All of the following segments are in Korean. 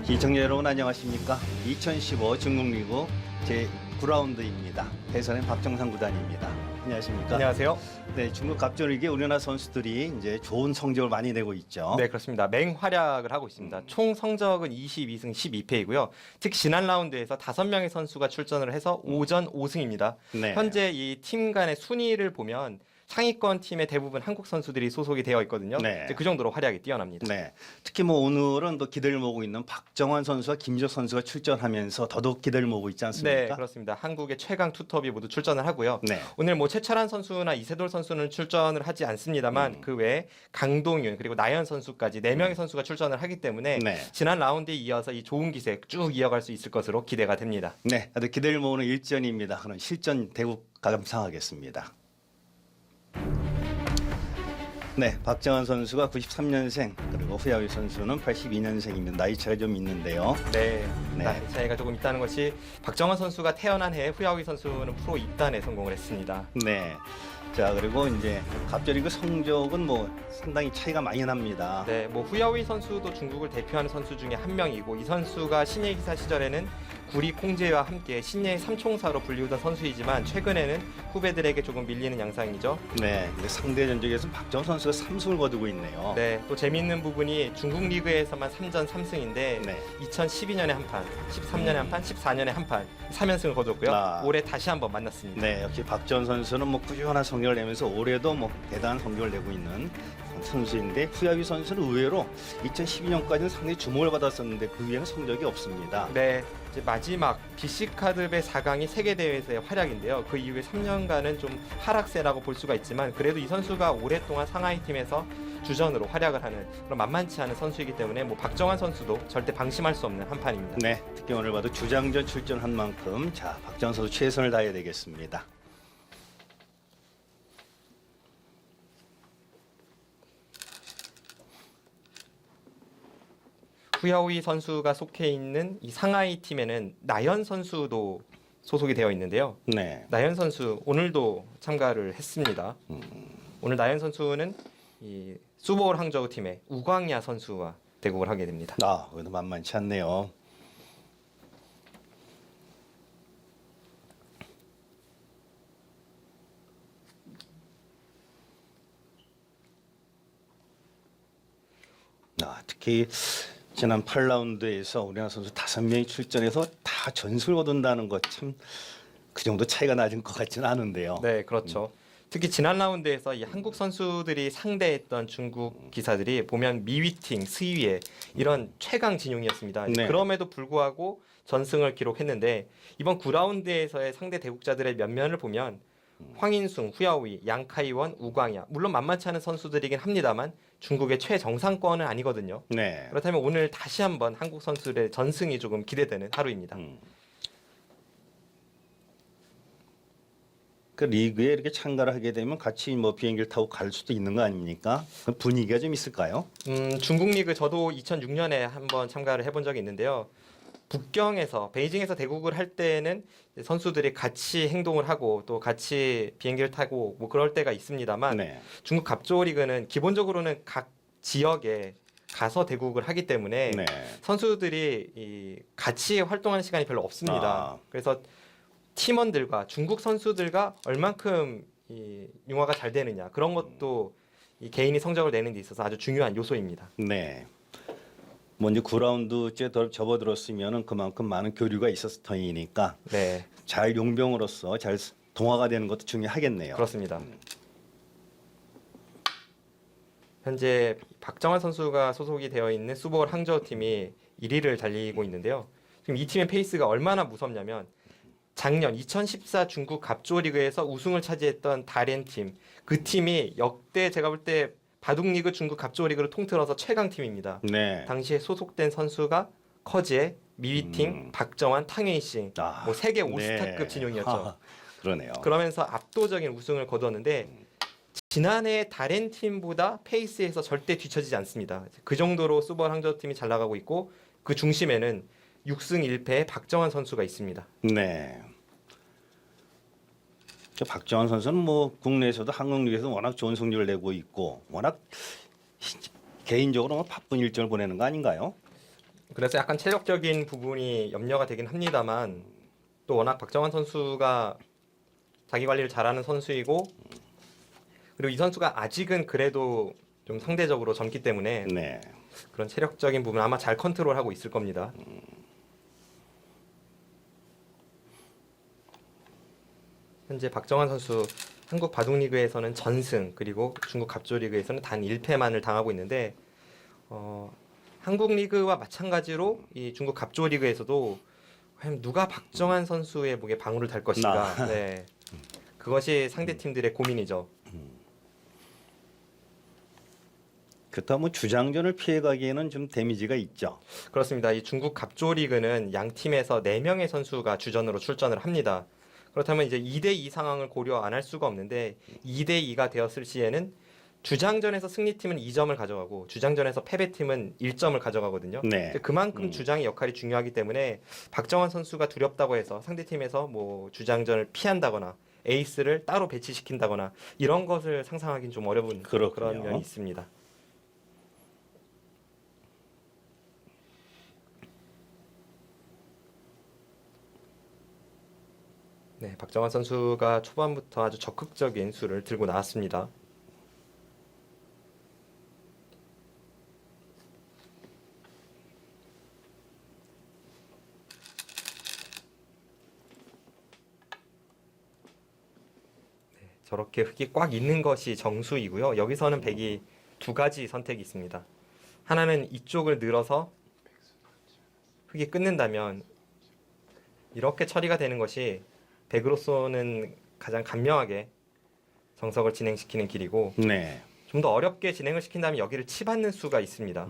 시청자 여러분 안녕하십니까? 2015 중국리그 제9라운드입니다. 대선의 박정상 구단입니다. 안녕하십니까? 안녕하세요. 네, 중국 갑조리그에 우리나라 선수들이 이제 좋은 성적을 많이 내고 있죠. 네, 그렇습니다. 맹활약을 하고 있습니다. 총 성적은 22승 12패이고요. 특히 지난 라운드에서 5명의 선수가 출전을 해서 5전 5승입니다. 네. 현재 이 팀 간의 순위를 보면 상위권 팀의 대부분 한국 선수들이 소속이 되어 있거든요. 네. 이제 그 정도로 활약이 뛰어납니다. 네, 특히 뭐 오늘은 또 기대를 모으고 있는 박정환 선수와 김지혁 선수가 출전하면서 더더욱 기대를 모으고 있지 않습니까? 네, 그렇습니다. 한국의 최강 투톱이 모두 출전을 하고요. 네. 오늘 뭐 최철한 선수나 이세돌 선수는 출전을 하지 않습니다만 그 외에 강동윤 그리고 나연 선수까지 4명의 선수가 출전을 하기 때문에 네. 지난 라운드에 이어서 이 좋은 기세 쭉 이어갈 수 있을 것으로 기대가 됩니다. 네, 아주 기대를 모으는 일전입니다. 그럼 실전 대국 감상하겠습니다. 네, 박정환 선수가 93년생 그리고 후야위 선수는 82년생입니다. 나이 차가 좀 있는데요. 네, 네. 나이 차이가 조금 있다는 것이 박정환 선수가 태어난 해 후야위 선수는 프로 입단에 성공을 했습니다. 네. 자, 그리고 이제 갑조리그 성적은 뭐 상당히 차이가 많이 납니다. 네, 뭐 후야위 선수도 중국을 대표하는 선수 중에 한 명이고 이 선수가 신예 기사 시절에는 구리 콩제와 함께 신예의 삼총사로 불리우던 선수이지만 최근에는 후배들에게 조금 밀리는 양상이죠. 네, 근데 상대 전적에서 박정환 선수가 3승을 거두고 있네요. 네, 또 재미있는 부분이 중국 리그에서만 3전 3승인데 네. 2012년에 한 판, 13년에 한 판, 14년에 한 판 3연승을 거뒀고요. 아. 올해 다시 한번 만났습니다. 네, 역시 박정환 선수는 뭐 꾸준한 성적을 내면서 올해도 뭐 대단한 성적을 내고 있는 선수인데 후야위 선수는 의외로 2012년까지는 상당히 주목을 받았었는데 그 이후에는 성적이 없습니다. 네, 이제 마지막 BC카드배 4강이 세계대회에서의 활약인데요. 그 이후에 3년간은 좀 하락세라고 볼 수가 있지만 그래도 이 선수가 오랫동안 상하이 팀에서 주전으로 활약을 하는 그런 만만치 않은 선수이기 때문에 뭐 박정환 선수도 절대 방심할 수 없는 한 판입니다. 네, 특히 오늘 봐도 주장전 출전한 만큼 자 박정환 선수 최선을 다해야 되겠습니다. 후야오이 선수가 속해 있는 이 상하이 팀에는 나연 선수도 소속이 되어 있는데요. 네, 나연 선수 오늘도 참가를 했습니다. 오늘 나연 선수는 이 수보올 항저우 팀의 우광야 선수와 대국을 하게 됩니다. 아, 그래도 만만치 않네요. 아, 특히 지난 8라운드에서 우리나라 선수 5명이 출전해서 다 전승을 거둔다는 것 참 그 정도 차이가 나진 것 같지는 않은데요. 네, 그렇죠. 특히 지난 라운드에서 이 한국 선수들이 상대했던 중국 기사들이 보면 미위팅, 스위에 이런 최강 진용이었습니다. 네. 그럼에도 불구하고 전승을 기록했는데 이번 9라운드에서의 상대 대국자들의 면면을 보면 황인숭, 후야오이, 양카이원, 우광야 물론 만만치 않은 선수들이긴 합니다만 중국의 최정상권은 아니거든요. 네. 그렇다면 오늘 다시 한번 한국 선수들의 전승이 조금 기대되는 하루입니다. 그 리그에 이렇게 참가를 하게 되면 같이 뭐 비행기를 타고 갈 수도 있는 거 아닙니까? 그 분위기가 좀 있을까요? 중국 리그 저도 2006년에 한번 참가를 해본 적이 있는데요. 북경에서 베이징에서 대국을 할 때는 선수들이 같이 행동을 하고 또 같이 비행기를 타고 뭐 그럴 때가 있습니다만 네. 중국 갑조 리그는 기본적으로는 각 지역에 가서 대국을 하기 때문에 네. 선수들이 이 같이 활동하는 시간이 별로 없습니다. 아. 그래서 팀원들과 중국 선수들과 얼만큼 이 융화가 잘 되느냐 그런 것도 이 개인이 성적을 내는 데 있어서 아주 중요한 요소입니다. 네. 뭐 이제 9라운드째 더 접어들었으면은 그만큼 많은 교류가 있었을 터이니까 네, 잘 용병으로서 잘 동화가 되는 것도 중요하겠네요. 그렇습니다. 현재 박정환 선수가 소속이 되어 있는 수보월 항저우 팀이 1위를 달리고 있는데요. 지금 이 팀의 페이스가 얼마나 무섭냐면 작년 2014 중국 갑조 리그에서 우승을 차지했던 다렌 팀, 그 팀이 역대 제가 볼 때 바둑리그 중국 갑조 리그를 통틀어서 최강 팀입니다. 네. 당시에 소속된 선수가 커지에 미위팅, 박정환, 탕웨이싱 아, 뭐 세계 네. 올스타급 진용이었죠. 하, 그러네요. 그러면서 압도적인 우승을 거뒀는데 지난해 다른 팀보다 페이스에서 절대 뒤처지지 않습니다. 그 정도로 수벌 항저우 팀이 잘 나가고 있고 그 중심에는 6승 1패의 박정환 선수가 있습니다. 네. 박정환 선수는 뭐 국내에서도 한국 리그에서 워낙 좋은 성적을 내고 있고 워낙 개인적으로 뭐 바쁜 일정을 보내는 거 아닌가요? 그래서 약간 체력적인 부분이 염려가 되긴 합니다만 또 워낙 박정환 선수가 자기 관리를 잘하는 선수이고 그리고 이 선수가 아직은 그래도 좀 상대적으로 젊기 때문에 네. 그런 체력적인 부분 아마 잘 컨트롤하고 있을 겁니다. 현재 박정환 선수 한국 바둑리그에서는 전승 그리고 중국 갑조리그에서는 단 1패만을 당하고 있는데 한국 리그와 마찬가지로 이 중국 갑조리그에서도 과연 누가 박정환 선수의 목에 방울을 달 것인가? 네. 그것이 상대 팀들의 고민이죠. 그렇다면 뭐 주장전을 피해가기에는 좀 데미지가 있죠. 그렇습니다. 이 중국 갑조리그는 양 팀에서 4명의 선수가 주전으로 출전을 합니다. 그렇다면 이제 2대2 상황을 고려 안 할 수가 없는데 2대2가 되었을 시에는 주장전에서 승리팀은 2점을 가져가고 주장전에서 패배팀은 1점을 가져가거든요. 네. 그만큼 주장의 역할이 중요하기 때문에 박정환 선수가 두렵다고 해서 상대팀에서 뭐 주장전을 피한다거나 에이스를 따로 배치시킨다거나 이런 것을 상상하기는 좀 어려운 그렇군요. 그런 면이 있습니다. 네, 박정환 선수가 초반부터 아주 적극적인 수를 들고 나왔습니다. 저렇게 흙이 꽉 있는 것이 정수이고요. 여기서는 백이 두 가지 선택이 있습니다. 하나는 이쪽을 늘어서 흙이 끊는다면 이렇게 처리가 되는 것이 백으로서는 가장 간명하게 정석을 진행시키는 길이고 네. 좀 더 어렵게 진행을 시킨다면 여기를 치받는 수가 있습니다.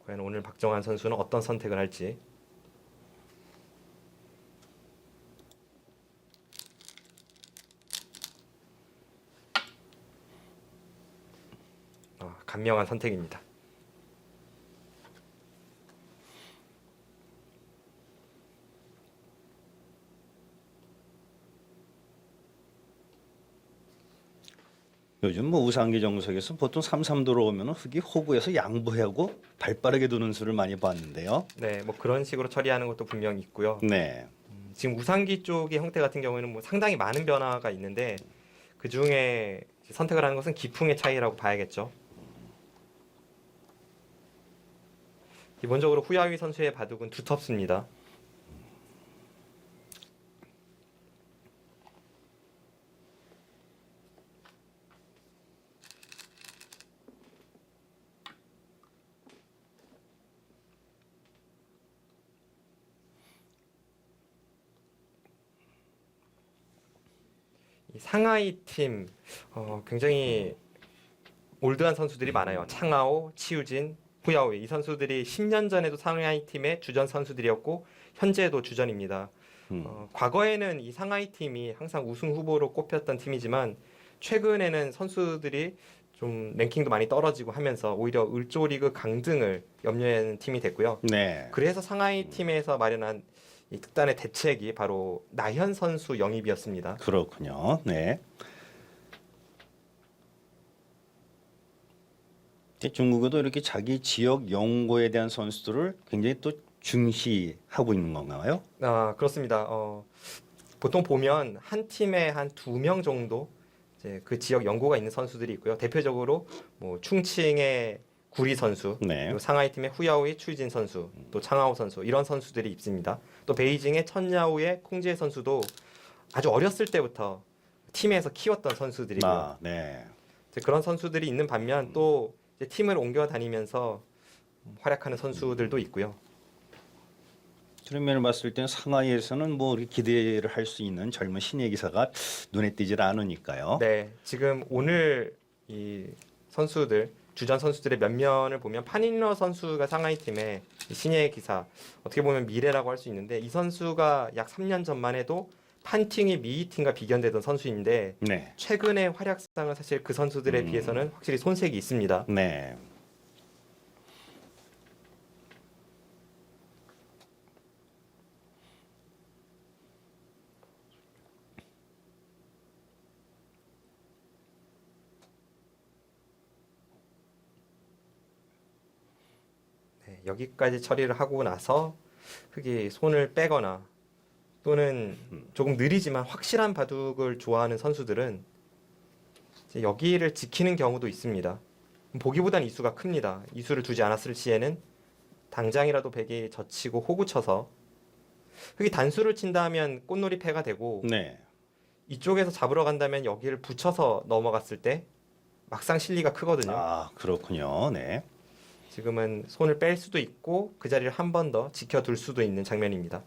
과연 오늘 박정환 선수는 어떤 선택을 할지. 간명한 선택입니다. 요즘 뭐 우상기 정석에서 보통 3-3 들어오면 흙이 호구에서 양보하고 발빠르게 두는 수를 많이 봤는데요. 네, 뭐 그런 식으로 처리하는 것도 분명히 있고요. 네. 지금 우상기 쪽의 형태 같은 경우에는 뭐 상당히 많은 변화가 있는데 그 중에 선택을 하는 것은 기풍의 차이라고 봐야겠죠. 기본적으로 후야위 선수의 바둑은 두텁습니다. 이 상하이 팀 굉장히 올드한 선수들이 많아요. 창하오, 치우진, 후야오이 이 선수들이 10년 전에도 상하이 팀의 주전 선수들이었고 현재도 주전입니다. 과거에는 이 상하이 팀이 항상 우승 후보로 꼽혔던 팀이지만 최근에는 선수들이 좀 랭킹도 많이 떨어지고 하면서 오히려 을조리그 강등을 염려해 하는 팀이 됐고요. 네. 그래서 상하이 팀에서 마련한 이 특단의 대책이 바로 나현 선수 영입이었습니다. 그렇군요. 네. 중국에도 이렇게 자기 지역 연고에 대한 선수들을 굉장히 또 중시하고 있는 건가요? 그렇습니다. 보통 보면 한 팀에 한 2명 정도 이제 그 지역 연고가 있는 선수들이 있고요. 대표적으로 뭐 충칭의 구리 선수, 네. 그리고 상하이 팀의 후야오의 추이진 선수, 또 창하오 선수 이런 선수들이 있습니다. 또 베이징의 천야오의 콩지혜 선수도 아주 어렸을 때부터 팀에서 키웠던 선수들이고요. 네. 이제 그런 선수들이 있는 반면 또 이제 팀을 옮겨 다니면서 활약하는 선수들도 있고요. 그런 면을 봤을 때는 상하이에서는 뭐 우리 기대를 할 수 있는 젊은 신예 기사가 눈에 띄질 않으니까요. 네, 지금 오늘 이 선수들 주전 선수들의 면면을 보면 판인러 선수가 상하이 팀의 신예 기사 어떻게 보면 미래라고 할 수 있는데 이 선수가 약 3년 전만 해도 판팅이 미이 팀과 비견되던 선수인데 네. 최근의 활약상은 사실 그 선수들에 비해서는 확실히 손색이 있습니다. 네. 여기까지 처리를 하고 나서 흙이 손을 빼거나 또는 조금 느리지만 확실한 바둑을 좋아하는 선수들은 이제 여기를 지키는 경우도 있습니다. 보기보단 이수가 큽니다. 이수를 두지 않았을 시에는 당장이라도 백이 젖히고 호구 쳐서 흙이 단수를 친다면 꽃놀이 패가 되고 네. 이쪽에서 잡으러 간다면 여기를 붙여서 넘어갔을 때 막상 실리가 크거든요. 아, 그렇군요. 네. 지금은 손을 뺄 수도 있고 그 자리를 한 번 더 지켜둘 수도 있는 장면입니다.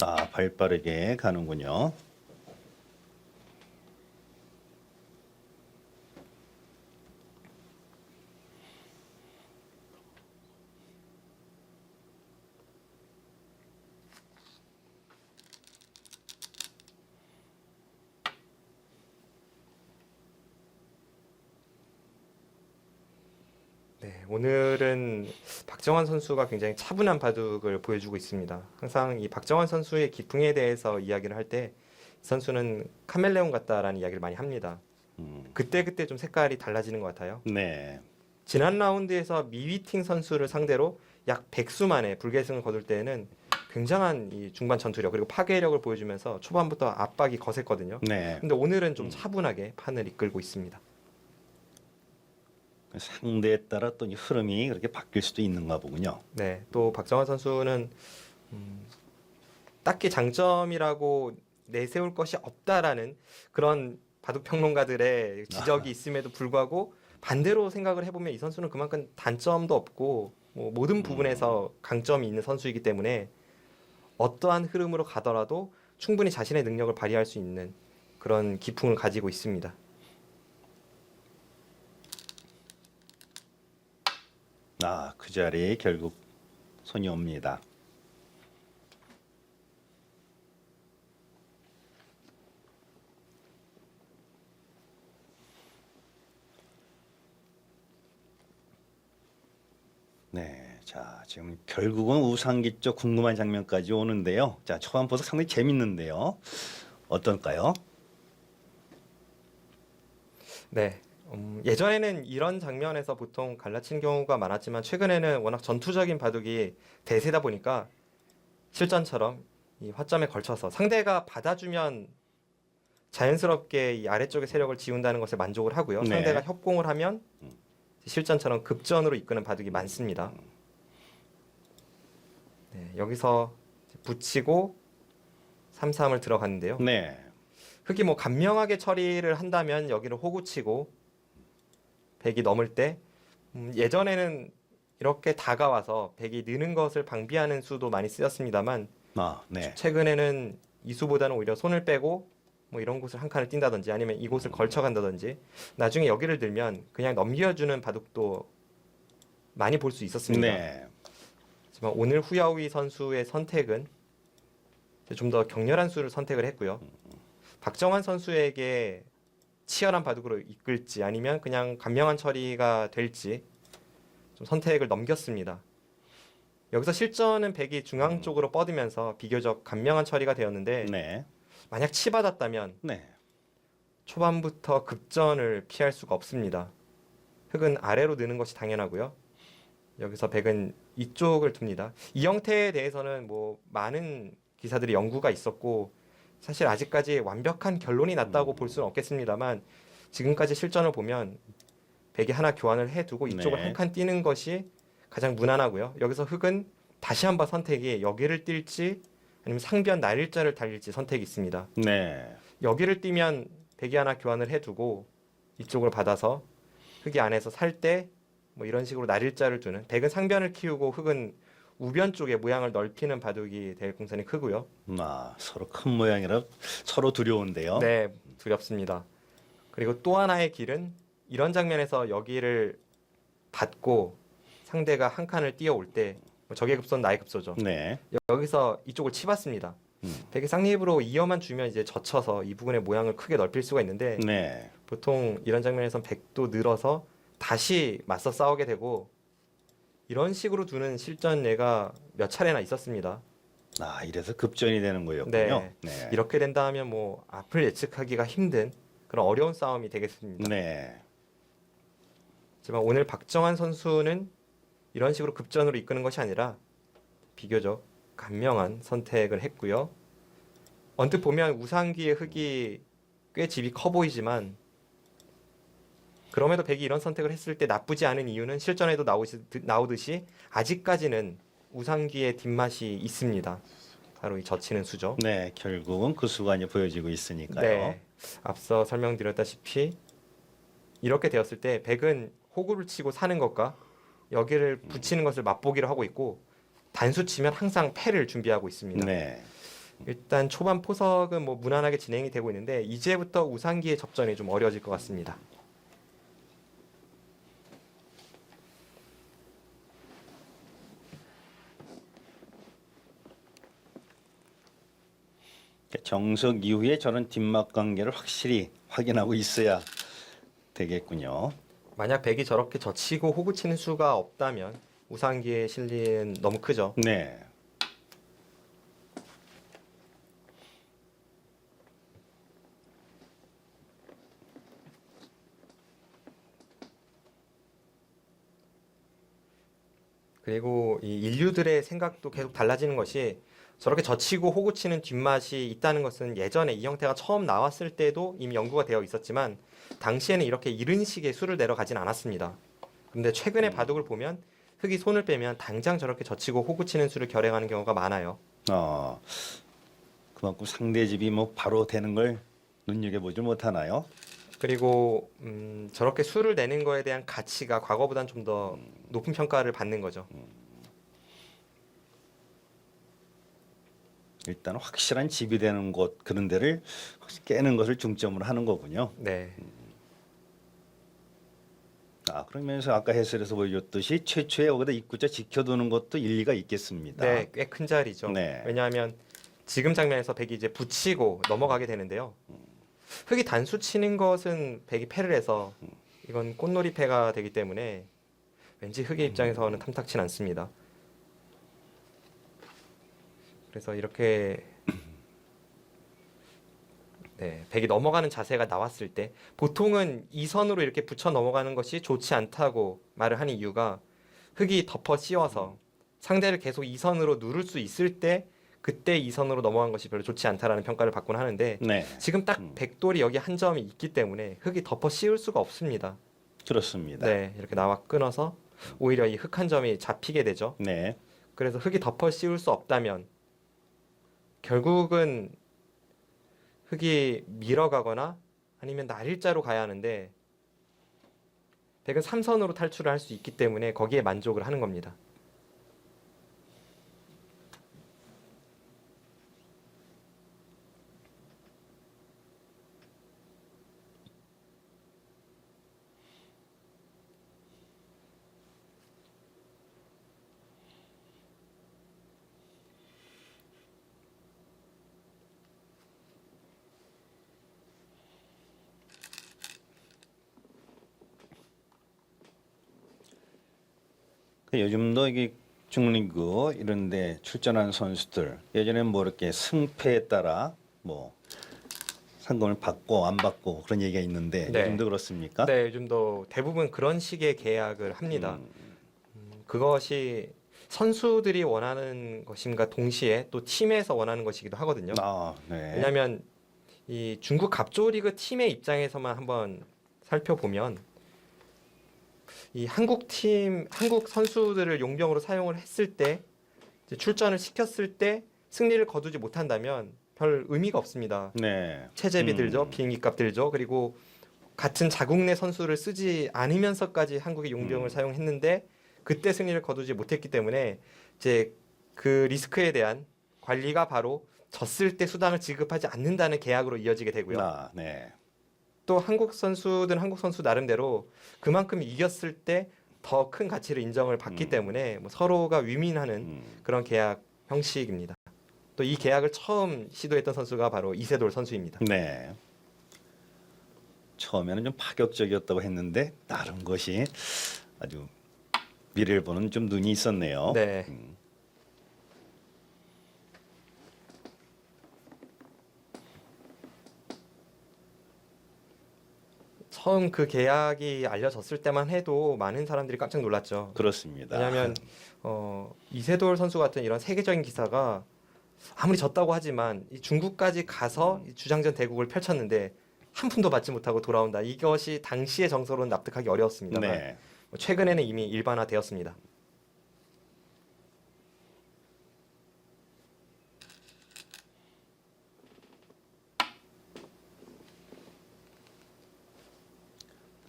아, 발 빠르게 가는군요. 네, 오늘은 박정환 선수가 굉장히 차분한 바둑을 보여주고 있습니다. 항상 이 박정환 선수의 기풍에 대해서 이야기를 할 때 선수는 카멜레온 같다라는 이야기를 많이 합니다. 그때그때 좀 색깔이 달라지는 것 같아요. 네. 지난 라운드에서 미위팅 선수를 상대로 약 100수 만에 불계승을 거둘 때에는 굉장한 이 중반 전투력 그리고 파괴력을 보여주면서 초반부터 압박이 거셌거든요. 네. 근데 오늘은 좀 차분하게 판을 이끌고 있습니다. 상대에 따라 또 이 흐름이 그렇게 바뀔 수도 있는가 보군요. 네, 또 박정환 선수는 딱히 장점이라고 내세울 것이 없다라는 그런 바둑 평론가들의 지적이 있음에도 불구하고 반대로 생각을 해보면 이 선수는 그만큼 단점도 없고 뭐 모든 부분에서 강점이 있는 선수이기 때문에 어떠한 흐름으로 가더라도 충분히 자신의 능력을 발휘할 수 있는 그런 기풍을 가지고 있습니다. 아, 그 자리에 결국 손이 옵니다. 네, 자 지금 결국은 우상기 쪽 궁금한 장면까지 오는데요. 자 초반 보석 상당히 재밌는데요. 어떨까요? 네. 예전에는 이런 장면에서 보통 갈라치는 경우가 많았지만 최근에는 워낙 전투적인 바둑이 대세다 보니까 실전처럼 이 화점에 걸쳐서 상대가 받아주면 자연스럽게 이 아래쪽의 세력을 지운다는 것에 만족을 하고요. 네. 상대가 협공을 하면 실전처럼 급전으로 이끄는 바둑이 많습니다. 네, 여기서 붙이고 3-3을 들어갔는데요. 네. 흙이 뭐 간명하게 처리를 한다면 여기를 호구치고 백이 넘을 때 예전에는 이렇게 다가와서 백이 느는 것을 방비하는 수도 많이 쓰였습니다만 아, 네. 최근에는 이 수보다는 오히려 손을 빼고 뭐 이런 곳을 한 칸을 뛴다든지 아니면 이곳을 걸쳐간다든지 나중에 여기를 들면 그냥 넘겨주는 바둑도 많이 볼 수 있었습니다. 네. 하지만 오늘 후야오이 선수의 선택은 좀 더 격렬한 수를 선택을 했고요. 박정환 선수에게 치열한 바둑으로 이끌지 아니면 그냥 간명한 처리가 될지 좀 선택을 넘겼습니다. 여기서 실전은 백이 중앙 쪽으로 뻗으면서 비교적 간명한 처리가 되었는데 네. 만약 치받았다면 네. 초반부터 급전을 피할 수가 없습니다. 흙은 아래로 느는 것이 당연하고요. 여기서 백은 이쪽을 둡니다. 이 형태에 대해서는 뭐 많은 기사들이 연구가 있었고 사실 아직까지 완벽한 결론이 났다고 볼 수는 없겠습니다만 지금까지 실전을 보면 백이 하나 교환을 해두고 이쪽을 네. 한 칸 뛰는 것이 가장 무난하고요. 여기서 흙은 다시 한번 선택이 여기를 뛸지 아니면 상변 날일자를 달릴지 선택이 있습니다. 네. 여기를 뛰면 백이 하나 교환을 해두고 이쪽을 받아서 흙이 안에서 살 때 뭐 이런 식으로 날일자를 두는 백은 상변을 키우고 흙은 우변 쪽에 모양을 넓히는 바둑이 될 공산이 크고요. 아, 서로 큰 모양이라 서로 두려운데요. 네, 두렵습니다. 그리고 또 하나의 길은 이런 장면에서 여기를 받고 상대가 한 칸을 뛰어올 때 적의 급소는 나의 급소죠. 네. 여기서 이쪽을 치봤습니다. 백이 쌍립으로 이어만 주면 이제 젖혀서 이 부분의 모양을 크게 넓힐 수가 있는데 네. 보통 이런 장면에선 백도 늘어서 다시 맞서 싸우게 되고 이런 식으로 두는 실전 예가 몇 차례나 있었습니다. 아, 이래서 급전이 되는 거였군요. 네. 네. 이렇게 된다면 뭐 앞을 예측하기가 힘든 그런 어려운 싸움이 되겠습니다. 네. 하지만 오늘 박정환 선수는 이런 식으로 급전으로 이끄는 것이 아니라 비교적 간명한 선택을 했고요. 언뜻 보면 우상기의 흙이 꽤 집이 커 보이지만 그럼에도 백이 이런 선택을 했을 때 나쁘지 않은 이유는 실전에도 나오듯이 아직까지는 우상기의 뒷맛이 있습니다. 바로 이 젖히는 수죠. 네, 결국은 그 수가 보여지고 있으니까요. 네, 앞서 설명드렸다시피 이렇게 되었을 때 백은 호구를 치고 사는 것과 여기를 붙이는 것을 맛보기로 하고 있고 단수 치면 항상 패를 준비하고 있습니다. 네. 일단 초반 포석은 뭐 무난하게 진행이 되고 있는데 이제부터 우상기의 접전이 좀 어려워질 것 같습니다. 정석 이후에 저런 뒷맛 관계를 확실히 확인하고 있어야 되겠군요. 만약 백이 저렇게 젖히고 호구 치는 수가 없다면 우상기의 실리는 너무 크죠. 네. 그리고 이 인류들의 생각도 계속 달라지는 것이 저렇게 젖히고 호구 치는 뒷맛이 있다는 것은 예전에 이 형태가 처음 나왔을 때도 이미 연구가 되어 있었지만 당시에는 이렇게 이른 식의 수를 내려가진 않았습니다. 그런데 최근의 바둑을 보면 흙이 손을 빼면 당장 저렇게 젖히고 호구 치는 수를 결행하는 경우가 많아요. 그만큼 상대 집이 바로 되는 걸 눈여겨보지 못하나요? 그리고 저렇게 수를 내는 거에 대한 가치가 과거보다는 좀 더 높은 평가를 받는 거죠. 일단 확실한 집이 되는 곳 그런 데를 깨는 것을 중점으로 하는 거군요. 네. 그러면서 아까 해설에서 보여줬듯이 최초에 여기다 입구자 지켜두는 것도 일리가 있겠습니다. 네, 꽤 큰 자리죠. 네. 왜냐하면 지금 장면에서 백이 이제 붙이고 넘어가게 되는데요. 흙이 단수 치는 것은 백이 패를 해서 이건 꽃놀이 패가 되기 때문에 왠지 흙의 입장에서는 탐탁치 않습니다. 그래서 이렇게 네, 백이 넘어가는 자세가 나왔을 때 보통은 이 선으로 이렇게 붙여 넘어가는 것이 좋지 않다고 말을 하는 이유가 흙이 덮어 씌워서 상대를 계속 이 선으로 누를 수 있을 때 그때 이 선으로 넘어간 것이 별로 좋지 않다라는 평가를 받곤 하는데 네, 지금 딱 백돌이 여기 한 점이 있기 때문에 흙이 덮어 씌울 수가 없습니다. 그렇습니다. 네, 이렇게 나와 끊어서 오히려 이 흙 한 점이 잡히게 되죠. 네, 그래서 흙이 덮어 씌울 수 없다면 결국은 흙이 밀어가거나 아니면 날일자로 가야 하는데 백은 3선으로 탈출을 할 수 있기 때문에 거기에 만족을 하는 겁니다. 요즘도 이게 중리그 이런데 출전한 선수들 예전에는 이렇게 승패에 따라 상금을 받고 안 받고 그런 얘기가 있는데 네. 요즘도 그렇습니까? 네, 요즘도 대부분 그런 식의 계약을 합니다. 그것이 선수들이 원하는 것인가 동시에 또 팀에서 원하는 것이기도 하거든요. 네. 왜냐하면 이 중국 갑조리그 팀의 입장에서만 한번 살펴보면 이 한국 선수들을 용병으로 사용을 했을 때 이제 출전을 시켰을 때 승리를 거두지 못한다면 별 의미가 없습니다. 네. 체제비 들죠, 비행기 값 들죠. 그리고 같은 자국 내 선수를 쓰지 않으면서까지 한국의 용병을 사용했는데 그때 승리를 거두지 못했기 때문에 이제 그 리스크에 대한 관리가 바로 졌을 때 수당을 지급하지 않는다는 계약으로 이어지게 되고요. 네. 또 한국 선수 나름대로 그만큼 이겼을 때 더 큰 가치를 인정을 받기 때문에 서로가 위민하는 그런 계약 형식입니다. 또 이 계약을 처음 시도했던 선수가 바로 이세돌 선수입니다. 네. 처음에는 좀 파격적이었다고 했는데 나름 것이 아주 미래를 보는 좀 눈이 있었네요. 네. 처음 그 계약이 알려졌을 때만 해도 많은 사람들이 깜짝 놀랐죠. 그렇습니다. 왜냐하면 이세돌 선수 같은 이런 세계적인 기사가 아무리 졌다고 하지만 이 중국까지 가서 이 주장전 대국을 펼쳤는데 한 푼도 받지 못하고 돌아온다. 이것이 당시의 정서로는 납득하기 어려웠습니다만 네. 최근에는 이미 일반화되었습니다.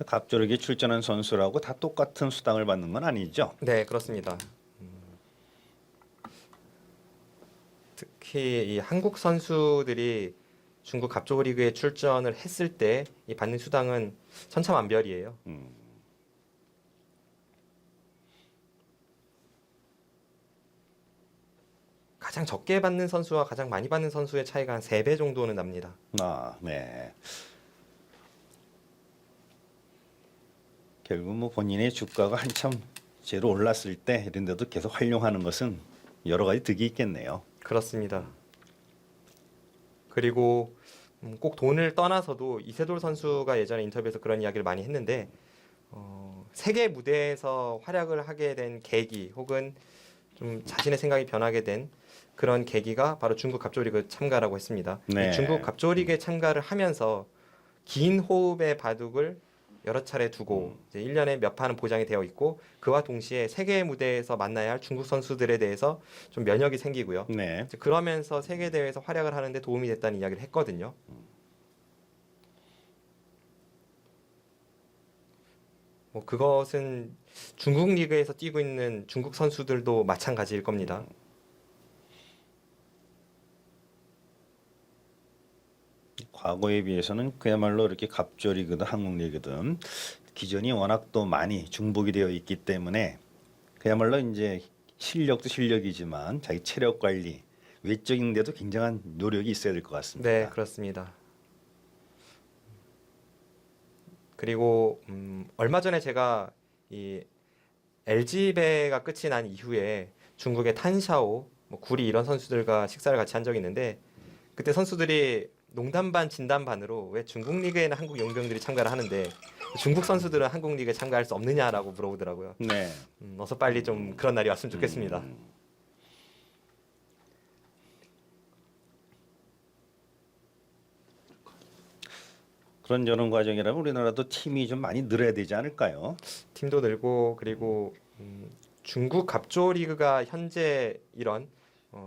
갑조력에 출전한 선수라고 다 똑같은 수당을 받는 건 아니죠? 네, 그렇습니다. 특히 이 한국 선수들이 중국 갑조 리그에 출전을 했을 때 이 받는 수당은 천차만별이에요. 가장 적게 받는 선수와 가장 많이 받는 선수의 차이가 한 3배 정도는 납니다. 아, 네. 결국 뭐 본인의 주가가 한참 제로 올랐을 때 이런 데도 계속 활용하는 것은 여러 가지 득이 있겠네요. 그렇습니다. 그리고 꼭 돈을 떠나서도 이세돌 선수가 예전에 인터뷰에서 그런 이야기를 많이 했는데 세계 무대에서 활약을 하게 된 계기 혹은 좀 자신의 생각이 변하게 된 그런 계기가 바로 중국 갑조리그 참가라고 했습니다. 네. 이 중국 갑조리그에 참가를 하면서 긴 호흡의 바둑을 여러 차례 두고 이제 1년에 몇 판은 보장이 되어 있고 그와 동시에 세계 무대에서 만나야 할 중국 선수들에 대해서 좀 면역이 생기고요. 네. 이제 그러면서 세계 대회에서 활약을 하는데 도움이 됐다는 이야기를 했거든요. 뭐 그것은 중국 리그에서 뛰고 있는 중국 선수들도 마찬가지일 겁니다. 과거에 비해서는 그야말로 이렇게 갑조리그든 한국리그든 기존이 워낙 또 많이 중복이 되어 있기 때문에 그야말로 이제 실력도 실력이지만 자기 체력 관리, 외적인 데도 굉장한 노력이 있어야 될 것 같습니다. 네, 그렇습니다. 그리고 얼마 전에 제가 이 LG 배가 끝이 난 이후에 중국의 탄샤오, 뭐 구리 이런 선수들과 식사를 같이 한 적이 있는데 그때 선수들이 농담 반 진담 반으로 왜 중국 리그에는 한국 용병들이 참가를 하는데 중국 선수들은 한국 리그에 참가할 수 없느냐라고 물어보더라고요. 네. 어서 빨리 좀 그런 날이 왔으면 좋겠습니다. 그런 과정이라면 우리나라도 팀이 좀 많이 늘어야 되지 않을까요? 팀도 늘고 그리고 중국 갑조 리그가 현재 이런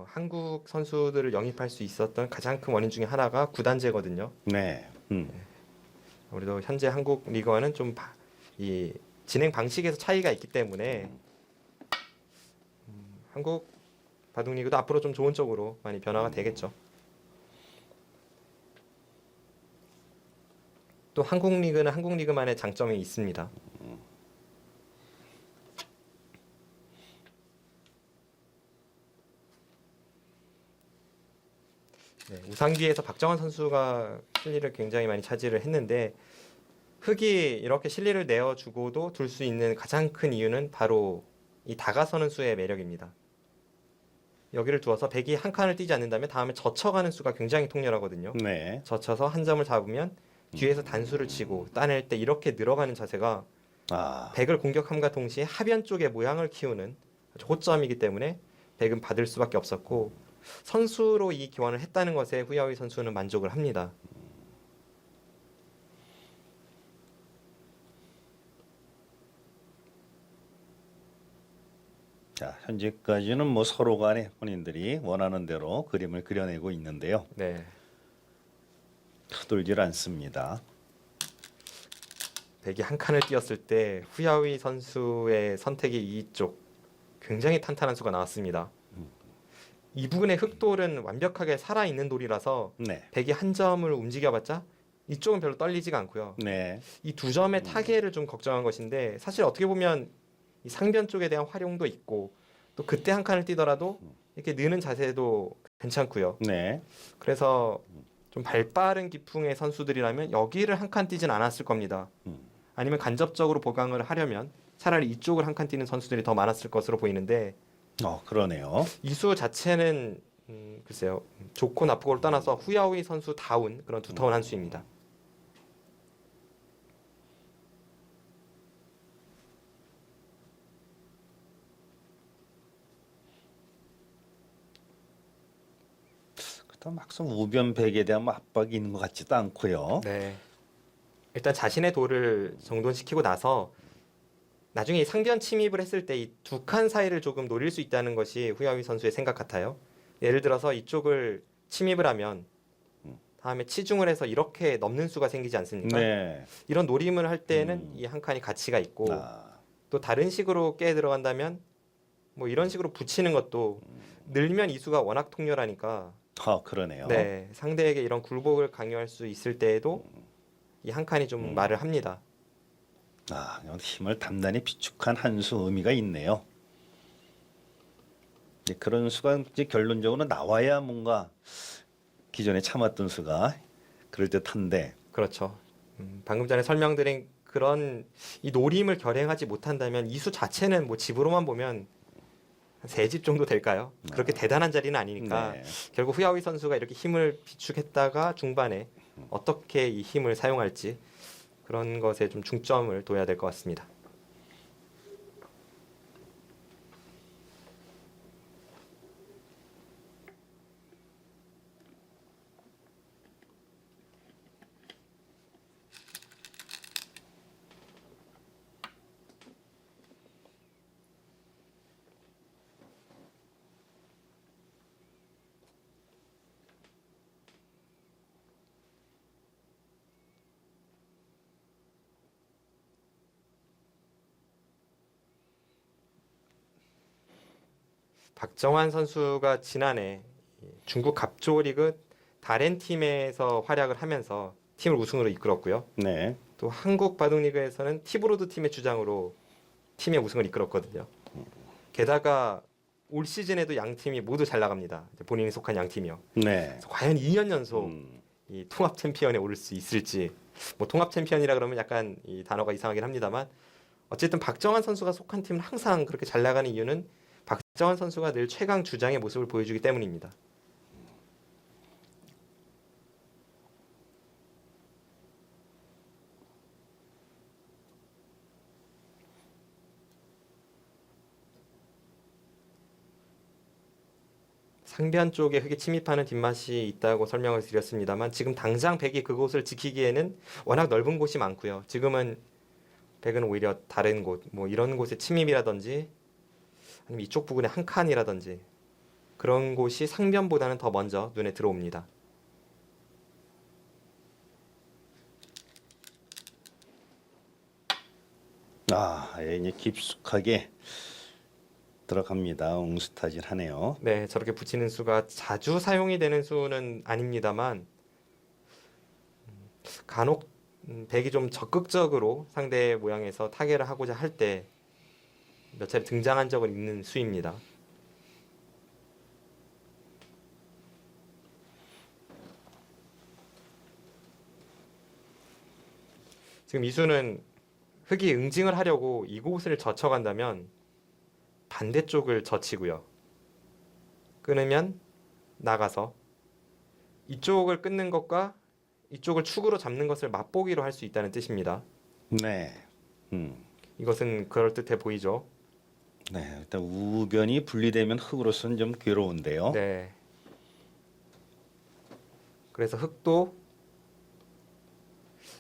한국 선수들을 영입할 수 있었던 가장 큰 원인 중에 하나가 구단제거든요. 네. 우리도 현재 한국 리그와는 좀 이 진행 방식에서 차이가 있기 때문에 한국 바둑 리그도 앞으로 좀 좋은 쪽으로 많이 변화가 되겠죠. 또 한국 리그는 한국 리그만의 장점이 있습니다. 네, 우상기에서 박정환 선수가 실리를 굉장히 많이 차지를 했는데 흑이 이렇게 실리를 내어주고도 둘 수 있는 가장 큰 이유는 바로 이 다가서는 수의 매력입니다. 여기를 두어서 백이 한 칸을 뛰지 않는다면 다음에 젖혀가는 수가 굉장히 통렬하거든요. 네. 젖혀서 한 점을 잡으면 뒤에서 단수를 치고 따낼 때 이렇게 늘어가는 자세가 아, 백을 공격함과 동시에 하변 쪽의 모양을 키우는 아주 호점이기 때문에 백은 받을 수밖에 없었고 선수로 이 기원을 했다는 것에 후야위 선수는 만족을 합니다. 자, 현재까지는 뭐 서로 간에 본인들이 원하는 대로 그림을 그려내고 있는데요. 네, 서툴질 않습니다. 백이 한 칸을 띄었을 때 후야위 선수의 선택이 이쪽 굉장히 탄탄한 수가 나왔습니다. 이 부분의 흑돌은 완벽하게 살아있는 돌이라서 네. 백이 한 점을 움직여봤자 이쪽은 별로 떨리지가 않고요. 네. 이 두 점의 타계를 좀 걱정한 것인데 사실 어떻게 보면 이 상변 쪽에 대한 활용도 있고 또 그때 한 칸을 뛰더라도 이렇게 느는 자세도 괜찮고요. 네. 그래서 좀 발빠른 기풍의 선수들이라면 여기를 한 칸 뛰진 않았을 겁니다. 아니면 간접적으로 보강을 하려면 차라리 이쪽을 한 칸 뛰는 선수들이 더 많았을 것으로 보이는데 그러네요. 이수 자체는 글쎄요 좋고 나쁘고를 떠나서 후야오이 선수 다운 그런 두터운 한 수입니다. 그래서 막상 우변백에 대한 뭐 압박이 있는 것 같지도 않고요. 네. 일단 자신의 돌을 정돈시키고 나서 나중에 이 상변 침입을 했을 때 이 두 칸 사이를 조금 노릴 수 있다는 것이 후야위 선수의 생각 같아요. 예를 들어서 이쪽을 침입을 하면 다음에 치중을 해서 이렇게 넘는 수가 생기지 않습니까? 네. 이런 노림을 할 때는 이 한 칸이 가치가 있고 아, 또 다른 식으로 깨 들어간다면 뭐 이런 식으로 붙이는 것도 늘면 이수가 워낙 통렬하니까 그러네요. 네, 상대에게 이런 굴복을 강요할 수 있을 때에도 이 한 칸이 좀 말을 합니다. 힘을 단단히 비축한 한 수 의미가 있네요. 이제 그런 수가 이제 결론적으로 나와야 뭔가 기존에 참았던 수가 그럴 듯한데, 그렇죠. 방금 전에 설명드린 그런 이 노림을 결행하지 못한다면 이수 자체는 뭐 집으로만 보면 한 세 집 정도 될까요? 그렇게 대단한 자리는 아니니까 네. 결국 후야위 선수가 이렇게 힘을 비축했다가 중반에 어떻게 이 힘을 사용할지 그런 것에 좀 중점을 둬야 될 것 같습니다. 박정환 선수가 지난해 중국 갑조리그 다렌 팀에서 활약을 하면서 팀을 우승으로 이끌었고요. 네. 또 한국 바둑리그에서는 티브로드 팀의 주장으로 팀의 우승을 이끌었거든요. 게다가 올 시즌에도 양 팀이 모두 잘 나갑니다. 이제 본인이 속한 양 팀이요. 네. 그래서 과연 2년 연속 이 통합 챔피언에 오를 수 있을지. 뭐 통합 챔피언이라 그러면 약간 이 단어가 이상하긴 합니다만 어쨌든 박정환 선수가 속한 팀은 항상 그렇게 잘 나가는 이유는 박정환 선수가 늘 최강 주장의 모습을 보여주기 때문입니다. 상변 쪽에 흙이 침입하는 뒷맛이 있다고 설명을 드렸습니다만 지금 당장 백이 그곳을 지키기에는 워낙 넓은 곳이 많고요. 지금은 백은 오히려 다른 곳, 뭐 이런 곳의 침입이라든지 아니면 이쪽 부분의 한 칸이라든지 그런 곳이 상변보다는 더 먼저 눈에 들어옵니다. 이제 깊숙하게 들어갑니다. 옹스타질하네요. 네, 저렇게 붙이는 수가 자주 사용이 되는 수는 아닙니다만 간혹 백이 좀 적극적으로 상대의 모양에서 타개를 하고자 할 때 몇 차례 등장한 적은 있는 수입니다. 지금 이 수는 흙이 응징을 하려고 이곳을 젖혀간다면 반대쪽을 젖히고요. 끊으면 나가서 이쪽을 끊는 것과 이쪽을 축으로 잡는 것을 맛보기로 할 수 있다는 뜻입니다. 네. 이것은 그럴듯해 보이죠? 네. 일단 우변이 분리되면 흙으로서는 좀 괴로운데요. 네. 그래서 흙도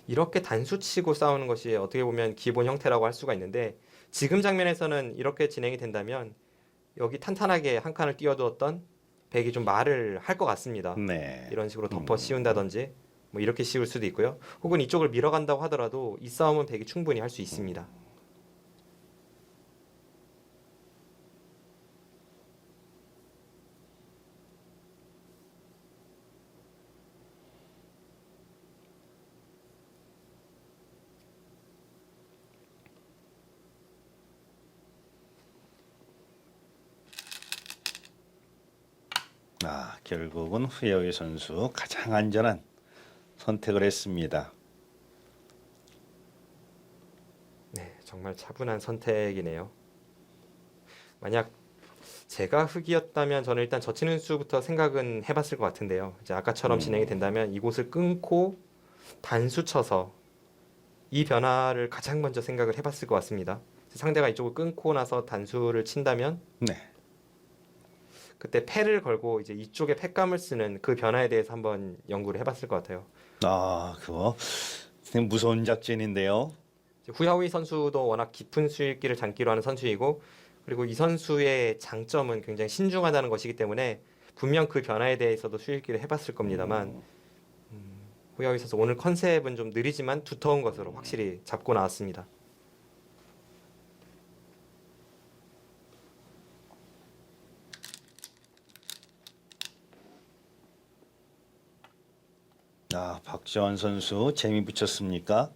이렇게 단수치고 싸우는 것이 어떻게 보면 기본 형태라고 할 수가 있는데 지금 장면에서는 이렇게 진행이 된다면 여기 탄탄하게 한 칸을 띄워두었던 백이 좀 말을 할 것 같습니다. 네. 이런 식으로 덮어 씌운다든지 뭐 이렇게 씌울 수도 있고요. 혹은 이쪽을 밀어간다고 하더라도 이 싸움은 백이 충분히 할 수 있습니다. 결국은 후야위 선수 가장 안전한 선택을 했습니다. 네, 정말 차분한 선택이네요. 만약 제가 흙이었다면 저는 일단 젖히는 수부터 생각은 해봤을 것 같은데요. 이제 아까처럼 진행이 된다면 이곳을 끊고 단수 쳐서 이 변화를 가장 먼저 생각을 해봤을 것 같습니다. 상대가 이쪽을 끊고 나서 단수를 친다면 네. 그때 패를 걸고 이제 이쪽에 패감을 쓰는 그 변화에 대해서 한번 연구를 해봤을 것 같아요. 아, 그거 되게 무서운 작전인데요. 이제 후야오이 선수도 워낙 깊은 수익기를 장기로 하는 선수이고 그리고 이 선수의 장점은 굉장히 신중하다는 것이기 때문에 분명 그 변화에 대해서도 수익기를 해봤을 겁니다만 후야오이 선수 오늘 컨셉은 좀 느리지만 두터운 것으로 확실히 잡고 나왔습니다. 아, 박지원 선수 재미 붙였습니까?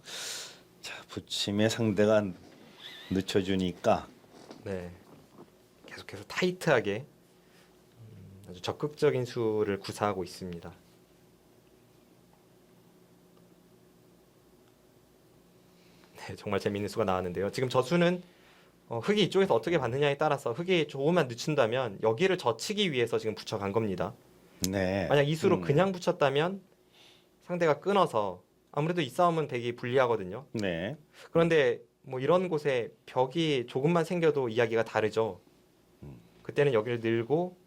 자, 붙임에 상대가 늦춰주니까 네, 계속해서 타이트하게 아주 적극적인 수를 구사하고 있습니다. 네, 정말 재미있는 수가 나왔는데요. 지금 저 수는 흙이 이쪽에서 어떻게 받느냐에 따라서 흙이 조금만 늦춘다면 여기를 젖히기 위해서 지금 붙여간 겁니다. 네. 만약 이 수로 그냥 붙였다면 상대가 끊어서 아무래도 이 싸움은 백이 불리하거든요. 네. 그런데 뭐 이런 곳에 벽이 조금만 생겨도 이야기가 다르죠. 그때는 여기를 늘고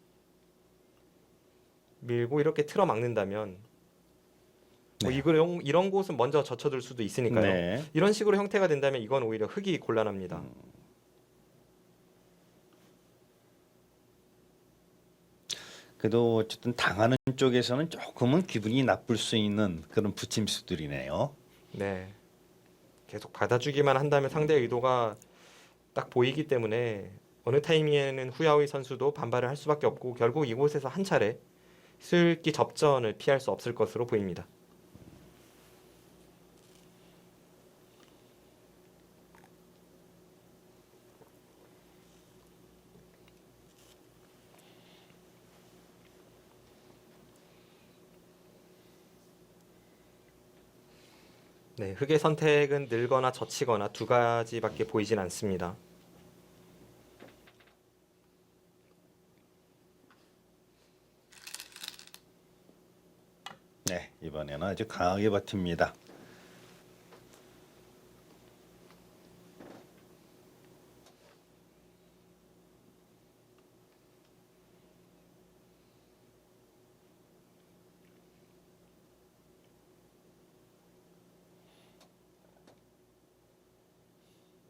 밀고 이렇게 틀어 막는다면 뭐 네. 이런 곳은 먼저 젖혀둘 수도 있으니까요. 네. 이런 식으로 형태가 된다면 이건 오히려 흙이 곤란합니다. 그래도 어쨌든 당하는 쪽에서는 조금은 기분이 나쁠 수 있는 그런 붙임수들이네요. 네. 계속 받아주기만 한다면 상대의 의도가 딱 보이기 때문에 어느 타이밍에는 후야오이 선수도 반발을 할 수밖에 없고 결국 이곳에서 한 차례 슬기 접전을 피할 수 없을 것으로 보입니다. 네, 흙의 선택은 늘거나 젖히거나 두 가지밖에 보이진 않습니다. 네, 이번에는 아주 강하게 버팁니다.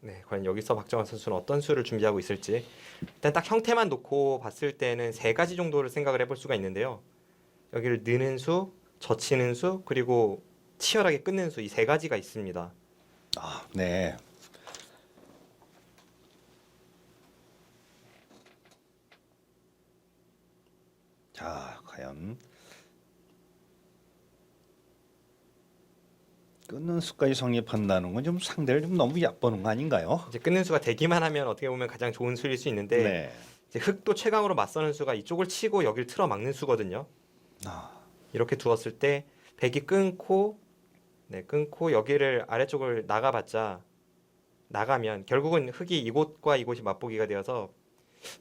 네, 과연 여기서 박정환 선수는 어떤 수를 준비하고 있을지 일단 딱 형태만 놓고 봤을 때는 세 가지 정도를 생각을 해볼 수가 있는데요. 여기를 느는 수, 젖히는 수, 그리고 치열하게 끊는 수 이 세 가지가 있습니다. 아, 네. 자, 과연 끊는 수까지 성립한다는 건 좀 상대를 좀 너무 얕보는 거 아닌가요? 이제 끊는 수가 되기만 하면 어떻게 보면 가장 좋은 수일 수 있는데 네. 이제 흙도 최강으로 맞서는 수가 이쪽을 치고 여기를 틀어 막는 수거든요. 아, 이렇게 두었을 때 백이 끊고 네, 끊고 여기를 아래쪽을 나가봤자 나가면 결국은 흙이 이곳과 이곳이 맞보기가 되어서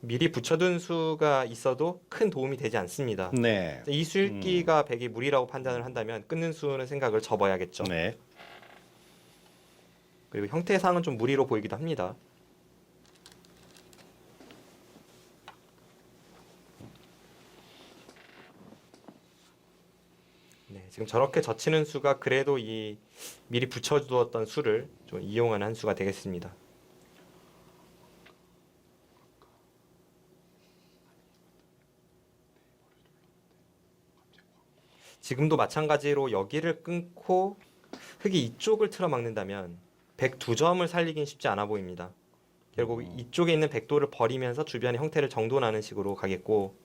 미리 붙여둔 수가 있어도 큰 도움이 되지 않습니다. 네. 이 수읽기가 백이 무리라고 판단을 한다면 끊는 수는 생각을 접어야겠죠. 네. 그리고 형태상은 좀 무리로 보이기도 합니다. 네, 지금 저렇게 젖히는 수가 그래도 이 미리 붙여두었던 수를 좀 이용하는 한 수가 되겠습니다. 지금도 마찬가지로 여기를 끊고 흙이 이쪽을 틀어막는다면 백 두 점을 살리긴 쉽지 않아 보입니다. 결국 이쪽에 있는 백도를 버리면서 주변의 형태를 정돈하는 식으로 가겠고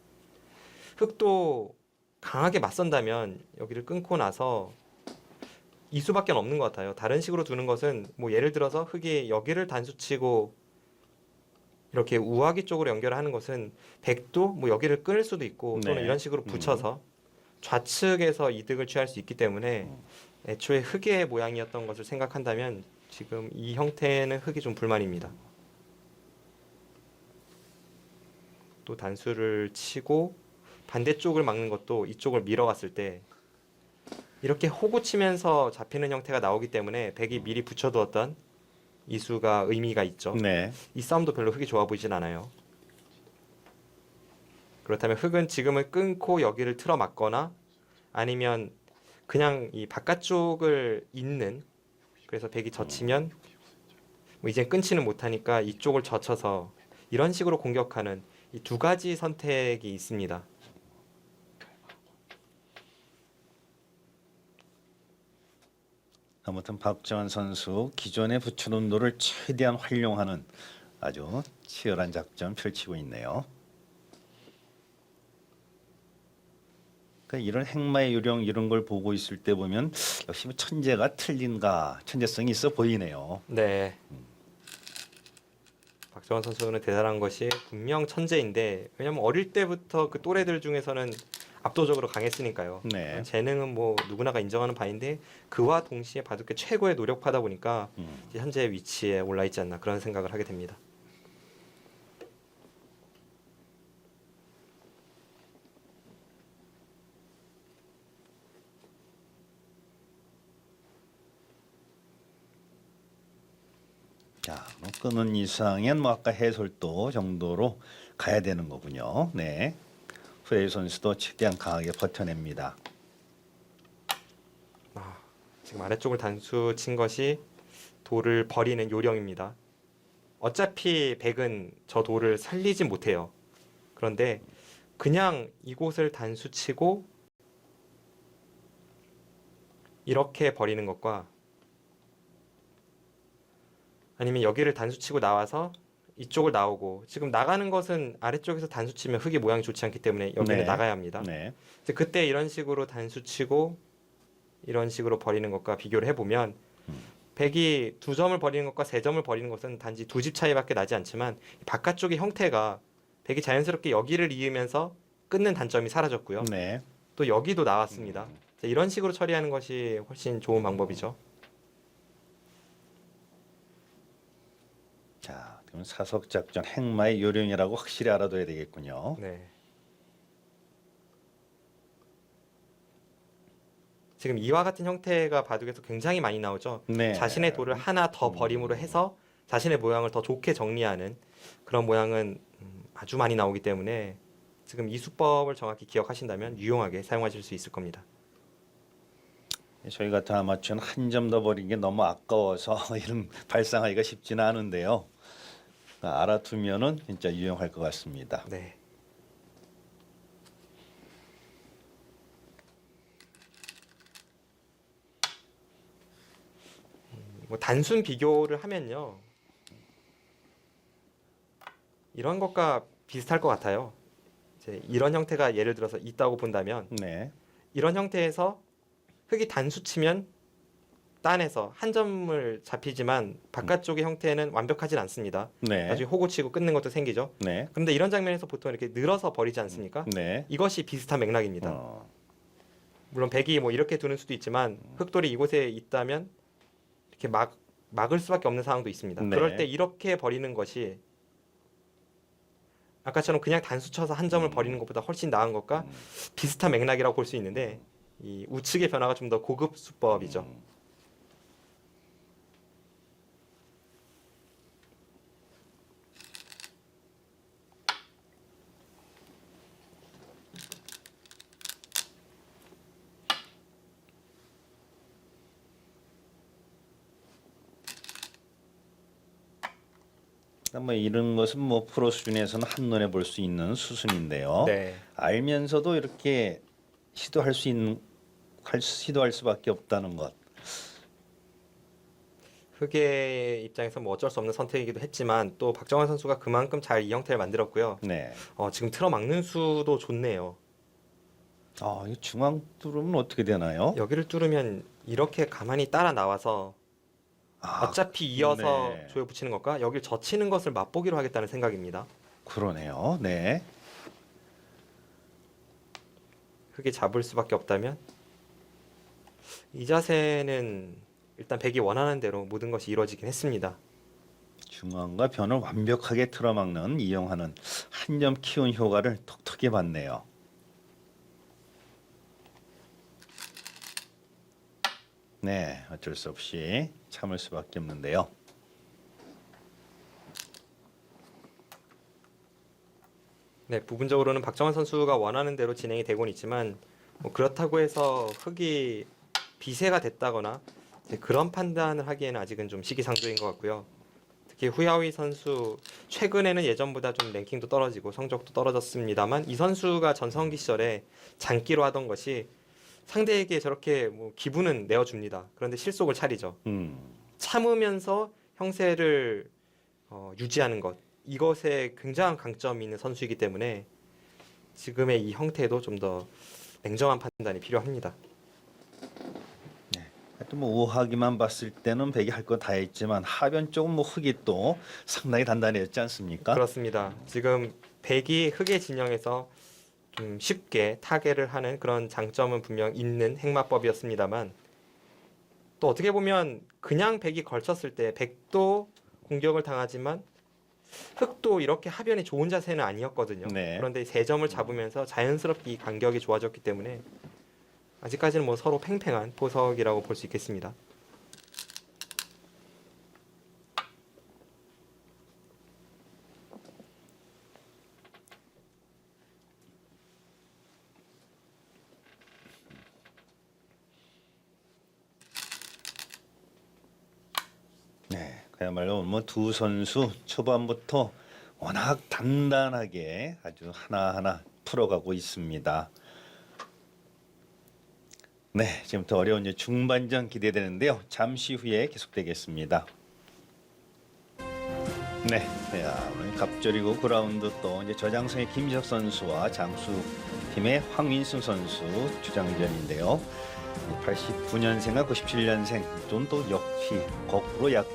흙도 강하게 맞선다면 여기를 끊고 나서 이 수밖에 없는 것 같아요. 다른 식으로 두는 것은 뭐 예를 들어서 흙이 여기를 단수치고 이렇게 우아기 쪽으로 연결하는 것은 백도 뭐 여기를 끊을 수도 있고 또는 네. 이런 식으로 붙여서 좌측에서 이득을 취할 수 있기 때문에 애초에 흙의 모양이었던 것을 생각한다면 지금 이 형태는 흙이 좀 불만입니다. 또 단수를 치고 반대쪽을 막는 것도 이쪽을 밀어갔을 때 이렇게 호구 치면서 잡히는 형태가 나오기 때문에 백이 미리 붙여두었던 이수가 의미가 있죠. 네. 이 싸움도 별로 흙이 좋아 보이진 않아요. 그렇다면 흑은 지금은 끊고 여기를 틀어 막거나 아니면 그냥 이 바깥쪽을 잇는, 그래서 백이 젖히면 뭐 이젠 끊지는 못하니까 이쪽을 젖혀서 이런 식으로 공격하는 이 두 가지 선택이 있습니다. 아무튼 박정환 선수 기존에 붙여놓은 노를 최대한 활용하는 아주 치열한 작전 펼치고 있네요. 그러니까 이런 행마의 요령 이런 걸 보고 있을 때 보면 역시 뭐 천재가 틀린가 천재성이 있어 보이네요. 네. 박정환 선수는 대단한 것이 분명 천재인데, 왜냐면 어릴 때부터 그 또래들 중에서는 압도적으로 강했으니까요. 네. 재능은 뭐 누구나가 인정하는 바인데 그와 동시에 바둑계 최고의 노력하다 보니까 이제 현재 위치에 올라 있지 않나 그런 생각을 하게 됩니다. 자, 끄는 이상엔 뭐 아까 해설도 정도로 가야 되는 거군요. 네. 프레이 선수도 최대한 강하게 버텨냅니다. 지금 아래쪽을 단수 친 것이 돌을 버리는 요령입니다. 어차피 백은 저 돌을 살리진 못해요. 그런데 그냥 이곳을 단수 치고 이렇게 버리는 것과 아니면 여기를 단수 치고 나와서 이쪽을 나오고, 지금 나가는 것은 아래쪽에서 단수 치면 흙이 모양이 좋지 않기 때문에 여기는 네. 나가야 합니다. 네. 이제 그때 이런 식으로 단수 치고 이런 식으로 버리는 것과 비교를 해보면 백이 2점을 버리는 것과 3점을 버리는 것은 단지 2집 차이밖에 나지 않지만 바깥쪽의 형태가 백이 자연스럽게 여기를 이으면서 끊는 단점이 사라졌고요. 네. 또 여기도 나왔습니다. 자, 이런 식으로 처리하는 것이 훨씬 좋은 방법이죠. 자, 그럼 사석 작전 행마의 요령이라고 확실히 알아둬야 되겠군요. 네. 지금 이와 같은 형태가 바둑에서 굉장히 많이 나오죠. 네. 자신의 돌을 하나 더 버림으로 해서 자신의 모양을 더 좋게 정리하는 그런 모양은 아주 많이 나오기 때문에 지금 이 수법을 정확히 기억하신다면 유용하게 사용하실 수 있을 겁니다. 저희 같은 아마추어는 한 점 더 버린 게 너무 아까워서 이런 발상하기가 쉽지는 않은데요. 알아두면은 진짜 유용할 것 같습니다. 네. 뭐 단순 비교를 하면요, 이런 것과 비슷할 것 같아요. 이제 이런 형태가 예를 들어서 있다고 본다면 네. 이런 형태에서 흙이 단수 치면 딴에서 한 점을 잡히지만 바깥쪽의 형태는 완벽하진 않습니다. 네. 나중에 호구 치고 끊는 것도 생기죠. 네. 그런데 이런 장면에서 보통 이렇게 늘어서 버리지 않습니까? 네. 이것이 비슷한 맥락입니다. 물론 백이 뭐 이렇게 두는 수도 있지만 흑돌이 이곳에 있다면 이렇게 막을 수밖에 없는 상황도 있습니다. 네. 그럴 때 이렇게 버리는 것이 아까처럼 그냥 단수 쳐서 한 점을 버리는 것보다 훨씬 나은 것과 비슷한 맥락이라고 볼 수 있는데, 이 우측의 변화가 좀 더 고급 수법이죠. 뭐 이런 것은 뭐 프로 수준에서는 한눈에 볼 수 있는 수순인데요. 네. 알면서도 이렇게 시도할 수 있는 시도할 수밖에 없다는 것. 흑의 입장에서 뭐 어쩔 수 없는 선택이기도 했지만 또 박정환 선수가 그만큼 잘 이 형태를 만들었고요. 네. 지금 틀어막는 수도 좋네요. 이 중앙 뚫으면 어떻게 되나요? 여기를 뚫으면 이렇게 가만히 따라 나와서 어차피 이어서 네. 조여 붙이는 것과 여길 젖히는 것을 맛보기로 하겠다는 생각입니다. 그러네요. 네. 흑이 잡을 수밖에 없다면 이 자세는 일단 백이 원하는 대로 모든 것이 이루어지긴 했습니다. 중앙과 변을 완벽하게 틀어막는 이용하는 한 점 키운 효과를 톡톡히 봤네요. 네, 어쩔 수 없이 참을 수밖에 없는데요. 네, 부분적으로는 박정환 선수가 원하는 대로 진행이 되고는 있지만 뭐 그렇다고 해서 흙이 비세가 됐다거나 이제 그런 판단을 하기에는 아직은 좀 시기상조인 것 같고요. 특히 후야위 선수 최근에는 예전보다 좀 랭킹도 떨어지고 성적도 떨어졌습니다만 이 선수가 전성기 시절에 장기로 하던 것이 상대에게 저렇게 뭐 기분은 내어줍니다. 그런데 실속을 차리죠. 참으면서 형세를 유지하는 것 이것에 굉장한 강점이 있는 선수이기 때문에 지금의 이 형태도 좀 더 냉정한 판단이 필요합니다. 하여튼 뭐 우하기만 봤을 때는 백이 할 거 다 했지만 하변 쪽은 뭐 흙이 또 상당히 단단했지 않습니까? 그렇습니다. 지금 백이 흑의 진영에서 좀 쉽게 타개를 하는 그런 장점은 분명 있는 행마법이었습니다만 또 어떻게 보면 그냥 백이 걸쳤을 때 백도 공격을 당하지만 흑도 이렇게 하변이 좋은 자세는 아니었거든요. 네. 그런데 세 점을 잡으면서 자연스럽게 이 간격이 좋아졌기 때문에 아직까지는 뭐 서로 팽팽한 포석이라고 볼 수 있겠습니다. 네, 그야말로 뭐 두 선수 초반부터 워낙 단단하게 아주 하나하나 풀어가고 있습니다. 네, 지금부터 어려운 이제 중반전 기대되는데요. 잠시 후에 계속되겠습니다. 네, 오늘 갑절이고 9라운드 또 이제 저장성의 김지석 선수와 장수 팀의 황민수 선수 주장전인데요. 89년생과 97년생 좀 또 역시 거꾸로 약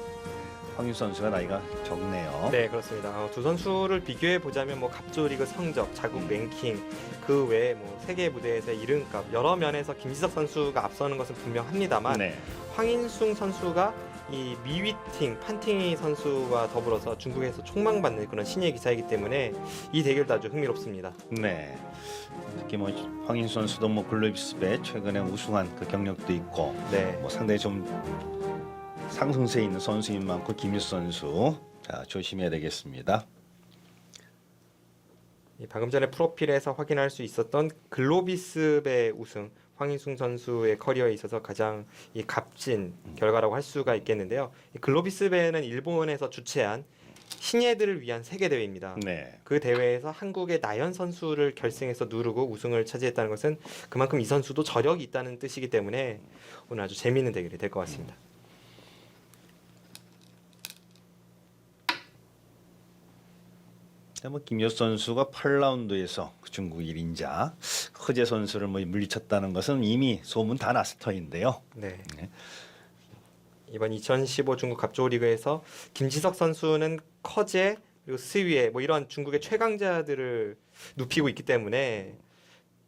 황민수 선수가 나이가 적네요. 네, 그렇습니다. 두 선수를 비교해 보자면 뭐 갑조리그 성적, 자국 랭킹 그 외에 뭐 세계 무대에서의 이름값 여러 면에서 김지석 선수가 앞서는 것은 분명합니다만 네, 황인숭 선수가 이 미위팅 판팅이 선수와 더불어서 중국에서 촉망받는 그런 신예 기사이기 때문에 이 대결도 아주 흥미롭습니다. 네. 특히 뭐 황인수 선수도 뭐 글로비스배 최근에 우승한 그 경력도 있고, 네, 뭐 상당히 좀 상승세에 있는 선수인 만큼 김유수 선수 자 조심해야 되겠습니다. 방금 전에 프로필에서 확인할 수 있었던 글로비스배 우승 황인숭 선수의 커리어에 있어서 가장 이 값진 결과라고 할 수가 있겠는데요. 이 글로비스배는 일본에서 주최한 신예들을 위한 세계 대회입니다. 네. 그 대회에서 한국의 나연 선수를 결승에서 누르고 우승을 차지했다는 것은 그만큼 이 선수도 저력이 있다는 뜻이기 때문에 오늘 아주 재미있는 대결이 될 것 같습니다. 뭐 김효수 선수가 8라운드에서 중국 1인자 허재 선수를 뭐 물리쳤다는 것은 이미 소문 다 났을 터인데요. 네. 네. 이번 2015 중국 갑조 리그에서 김지석 선수는 커제 그리고 스위에 뭐 이런 중국의 최강자들을 눕히고 있기 때문에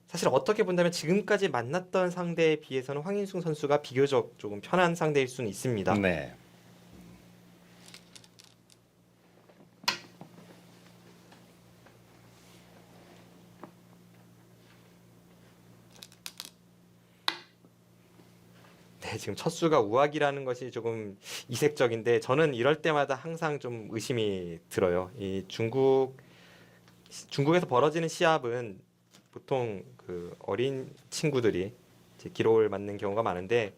사실 어떻게 본다면 지금까지 만났던 상대에 비해서는 황인숭 선수가 비교적 조금 편한 상대일 수는 있습니다. 네. 네, 지금 첫 수가 우악이라는 것이 조금 이색적인데 저는 이럴 때마다 항상 좀 의심이 들어요. 이 중국에서 벌어지는 시합은 보통 그 어린 친구들이 이제 기록을 맡는 경우가 많은데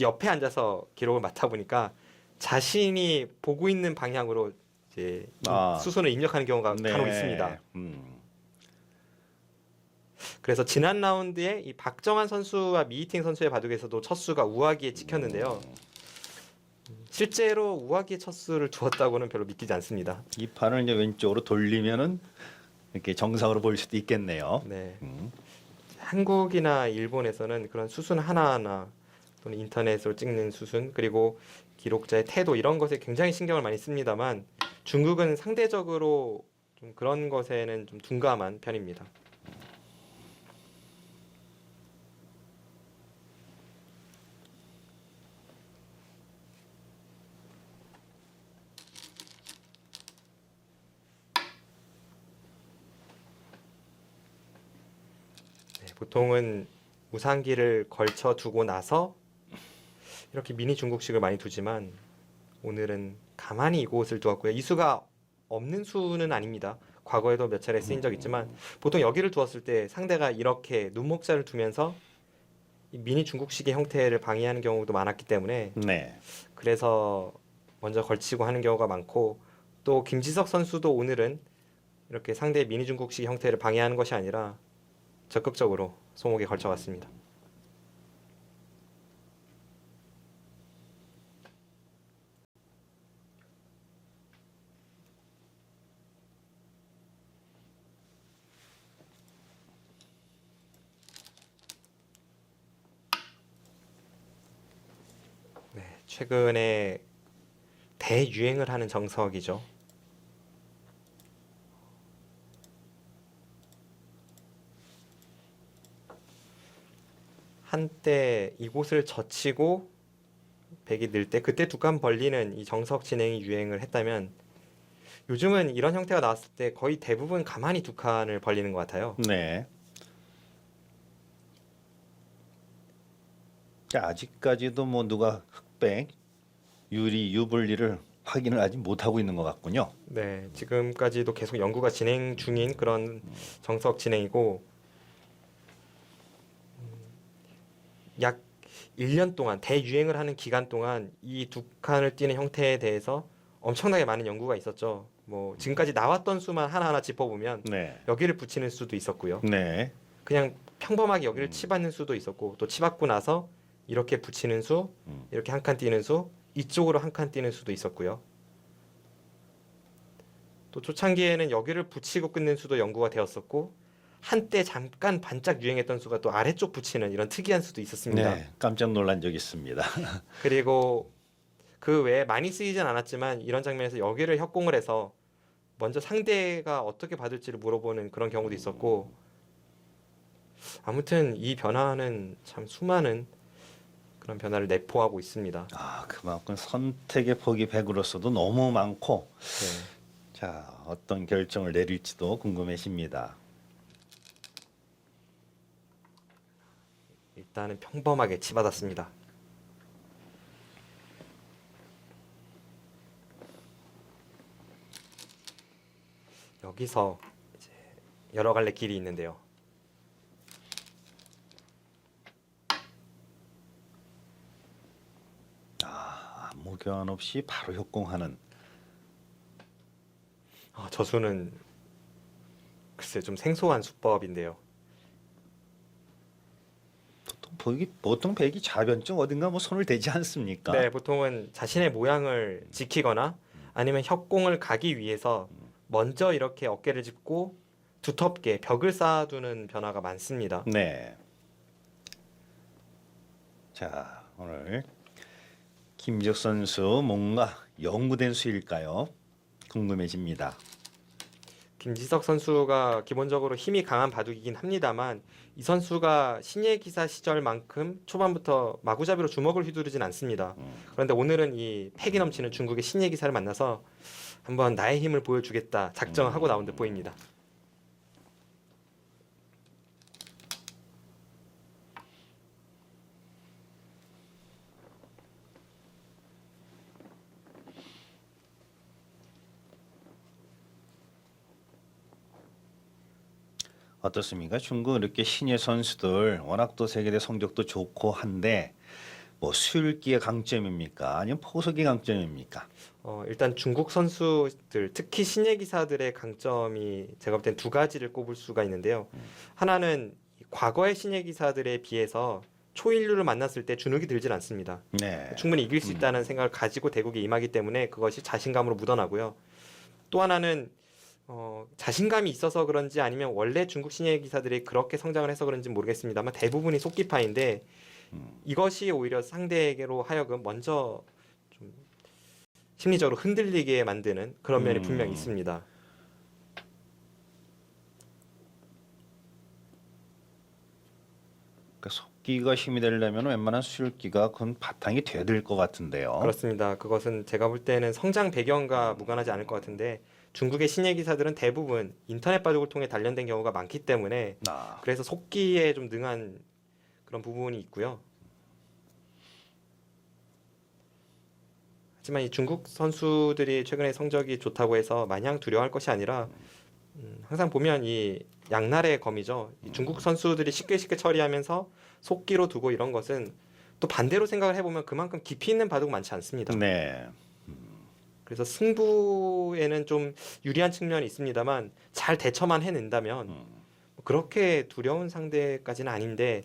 옆에 앉아서 기록을 맡아 보니까 자신이 보고 있는 방향으로 이제 수순을 입력하는 경우가 간혹 있습니다. 그래서 지난 라운드에 이 박정환 선수와 미이팅 선수의 바둑에서도 첫 수가 우아기에 찍혔는데요. 실제로 우아기에 첫 수를 두었다고는 별로 믿기지 않습니다. 이 판을 이제 왼쪽으로 돌리면은 이렇게 정상으로 보일 수도 있겠네요. 네. 한국이나 일본에서는 그런 수순 하나하나 또는 인터넷으로 찍는 수순 그리고 기록자의 태도 이런 것에 굉장히 신경을 많이 씁니다만 중국은 상대적으로 좀 그런 것에는 좀 둔감한 편입니다. 보통은 우상기를 걸쳐 두고 나서 이렇게 미니 중국식을 많이 두지만 오늘은 가만히 이곳을 두었고요. 이 수가 없는 수는 아닙니다. 과거에도 몇 차례 쓰인 적 있지만 보통 여기를 두었을 때 상대가 이렇게 눈목자를 두면서 이 미니 중국식의 형태를 방해하는 경우도 많았기 때문에 네. 그래서 먼저 걸치고 하는 경우가 많고 또 김지석 선수도 오늘은 이렇게 상대의 미니 중국식 형태를 방해하는 것이 아니라 적극적으로 소목에 걸쳐갔습니다. 네, 최근에 대유행을 하는 정석이죠. 한때 이곳을 젖히고 백이 늘 때 그때 두 칸 벌리는 이 정석 진행이 유행을 했다면 요즘은 이런 형태가 나왔을 때 거의 대부분 가만히 두 칸을 벌리는 것 같아요. 네. 자, 아직까지도 뭐 누가 흑백, 유리, 유불리를 확인을 아직 못하고 있는 것 같군요. 네, 지금까지도 계속 연구가 진행 중인 그런 정석 진행이고 약 1년 동안 대유행을 하는 기간 동안 이 두 칸을 띄는 형태에 대해서 엄청나게 많은 연구가 있었죠. 뭐 지금까지 나왔던 수만 하나하나 짚어보면 네. 여기를 붙이는 수도 있었고요. 네. 그냥 평범하게 여기를 치받는 수도 있었고 또 치받고 나서 이렇게 붙이는 수, 이렇게 한 칸 띄는 수, 이쪽으로 한 칸 띄는 수도 있었고요. 또 초창기에는 여기를 붙이고 끊는 수도 연구가 되었었고 한때 잠깐 반짝 유행했던 수가 또 아래쪽 붙이는 이런 특이한 수도 있었습니다. 네. 깜짝 놀란 적 있습니다. 그리고 그 외에 많이 쓰이진 않았지만 이런 장면에서 여기를 협공을 해서 먼저 상대가 어떻게 받을지를 물어보는 그런 경우도 있었고 아무튼 이 변화는 참 수많은 그런 변화를 내포하고 있습니다. 아, 그만큼 선택의 폭이 백으로서도 너무 많고, 네. 자, 어떤 결정을 내릴지도 궁금해집니다. 일단은 평범하게 치받았습니다. 여기서 이제 여러 갈래 길이 있는데요. 아무 교환 없이 바로 협공하는. 저 수는 글쎄 좀 생소한 수법인데요. 보통 백이 좌변쪽 어딘가 뭐 손을 대지 않습니까? 네, 보통은 자신의 모양을 지키거나 아니면 협공을 가기 위해서 먼저 이렇게 어깨를 짚고 두텁게 벽을 쌓아두는 변화가 많습니다. 네. 자, 오늘 김지석 선수 뭔가 연구된 수일까요? 궁금해집니다. 김지석 선수가 기본적으로 힘이 강한 바둑이긴 합니다만 이 선수가 신예 기사 시절만큼 초반부터 마구잡이로 주먹을 휘두르진 않습니다. 그런데 오늘은 이 패기 넘치는 중국의 신예 기사를 만나서 한번 나의 힘을 보여주겠다 작정하고 나온 듯 보입니다. 어떻습니까? 중국 이렇게 신예 선수들 워낙 또 세계대 성적도 좋고 한데 뭐 수율기의 강점입니까? 아니면 포석이 강점입니까? 일단 중국 선수들 특히 신예 기사들의 강점이 제가 볼 땐 두 가지를 꼽을 수가 있는데요. 하나는 과거의 신예 기사들에 비해서 초인류를 만났을 때 주눅이 들질 않습니다. 네. 충분히 이길 수 있다는 생각을 가지고 대국에 임하기 때문에 그것이 자신감으로 묻어나고요. 또 하나는 자신감이 있어서 그런지 아니면 원래 중국 신예 기사들이 그렇게 성장을 해서 그런지 모르겠습니다만 대부분이 속기파인데 이것이 오히려 상대에게로 하여금 먼저 좀 심리적으로 흔들리게 만드는 그런 면이 분명히 있습니다. 그러니까 속기가 힘이 되려면 웬만한 수율기가 그건 바탕이 돼야 될 것 같은데요. 그렇습니다. 그것은 제가 볼 때는 성장 배경과 무관하지 않을 것 같은데 중국의 신예 기사들은 대부분 인터넷 바둑을 통해 단련된 경우가 많기 때문에 아, 그래서 속기에 좀 능한 그런 부분이 있고요. 하지만 이 중국 선수들이 최근에 성적이 좋다고 해서 마냥 두려워할 것이 아니라 항상 보면 이 양날의 검이죠. 이 중국 선수들이 쉽게 처리하면서 속기로 두고 이런 것은 또 반대로 생각을 해보면 그만큼 깊이 있는 바둑 많지 않습니다. 네. 그래서 승부에는 좀 유리한 측면이 있습니다만 잘 대처만 해낸다면 그렇게 두려운 상대까지는 아닌데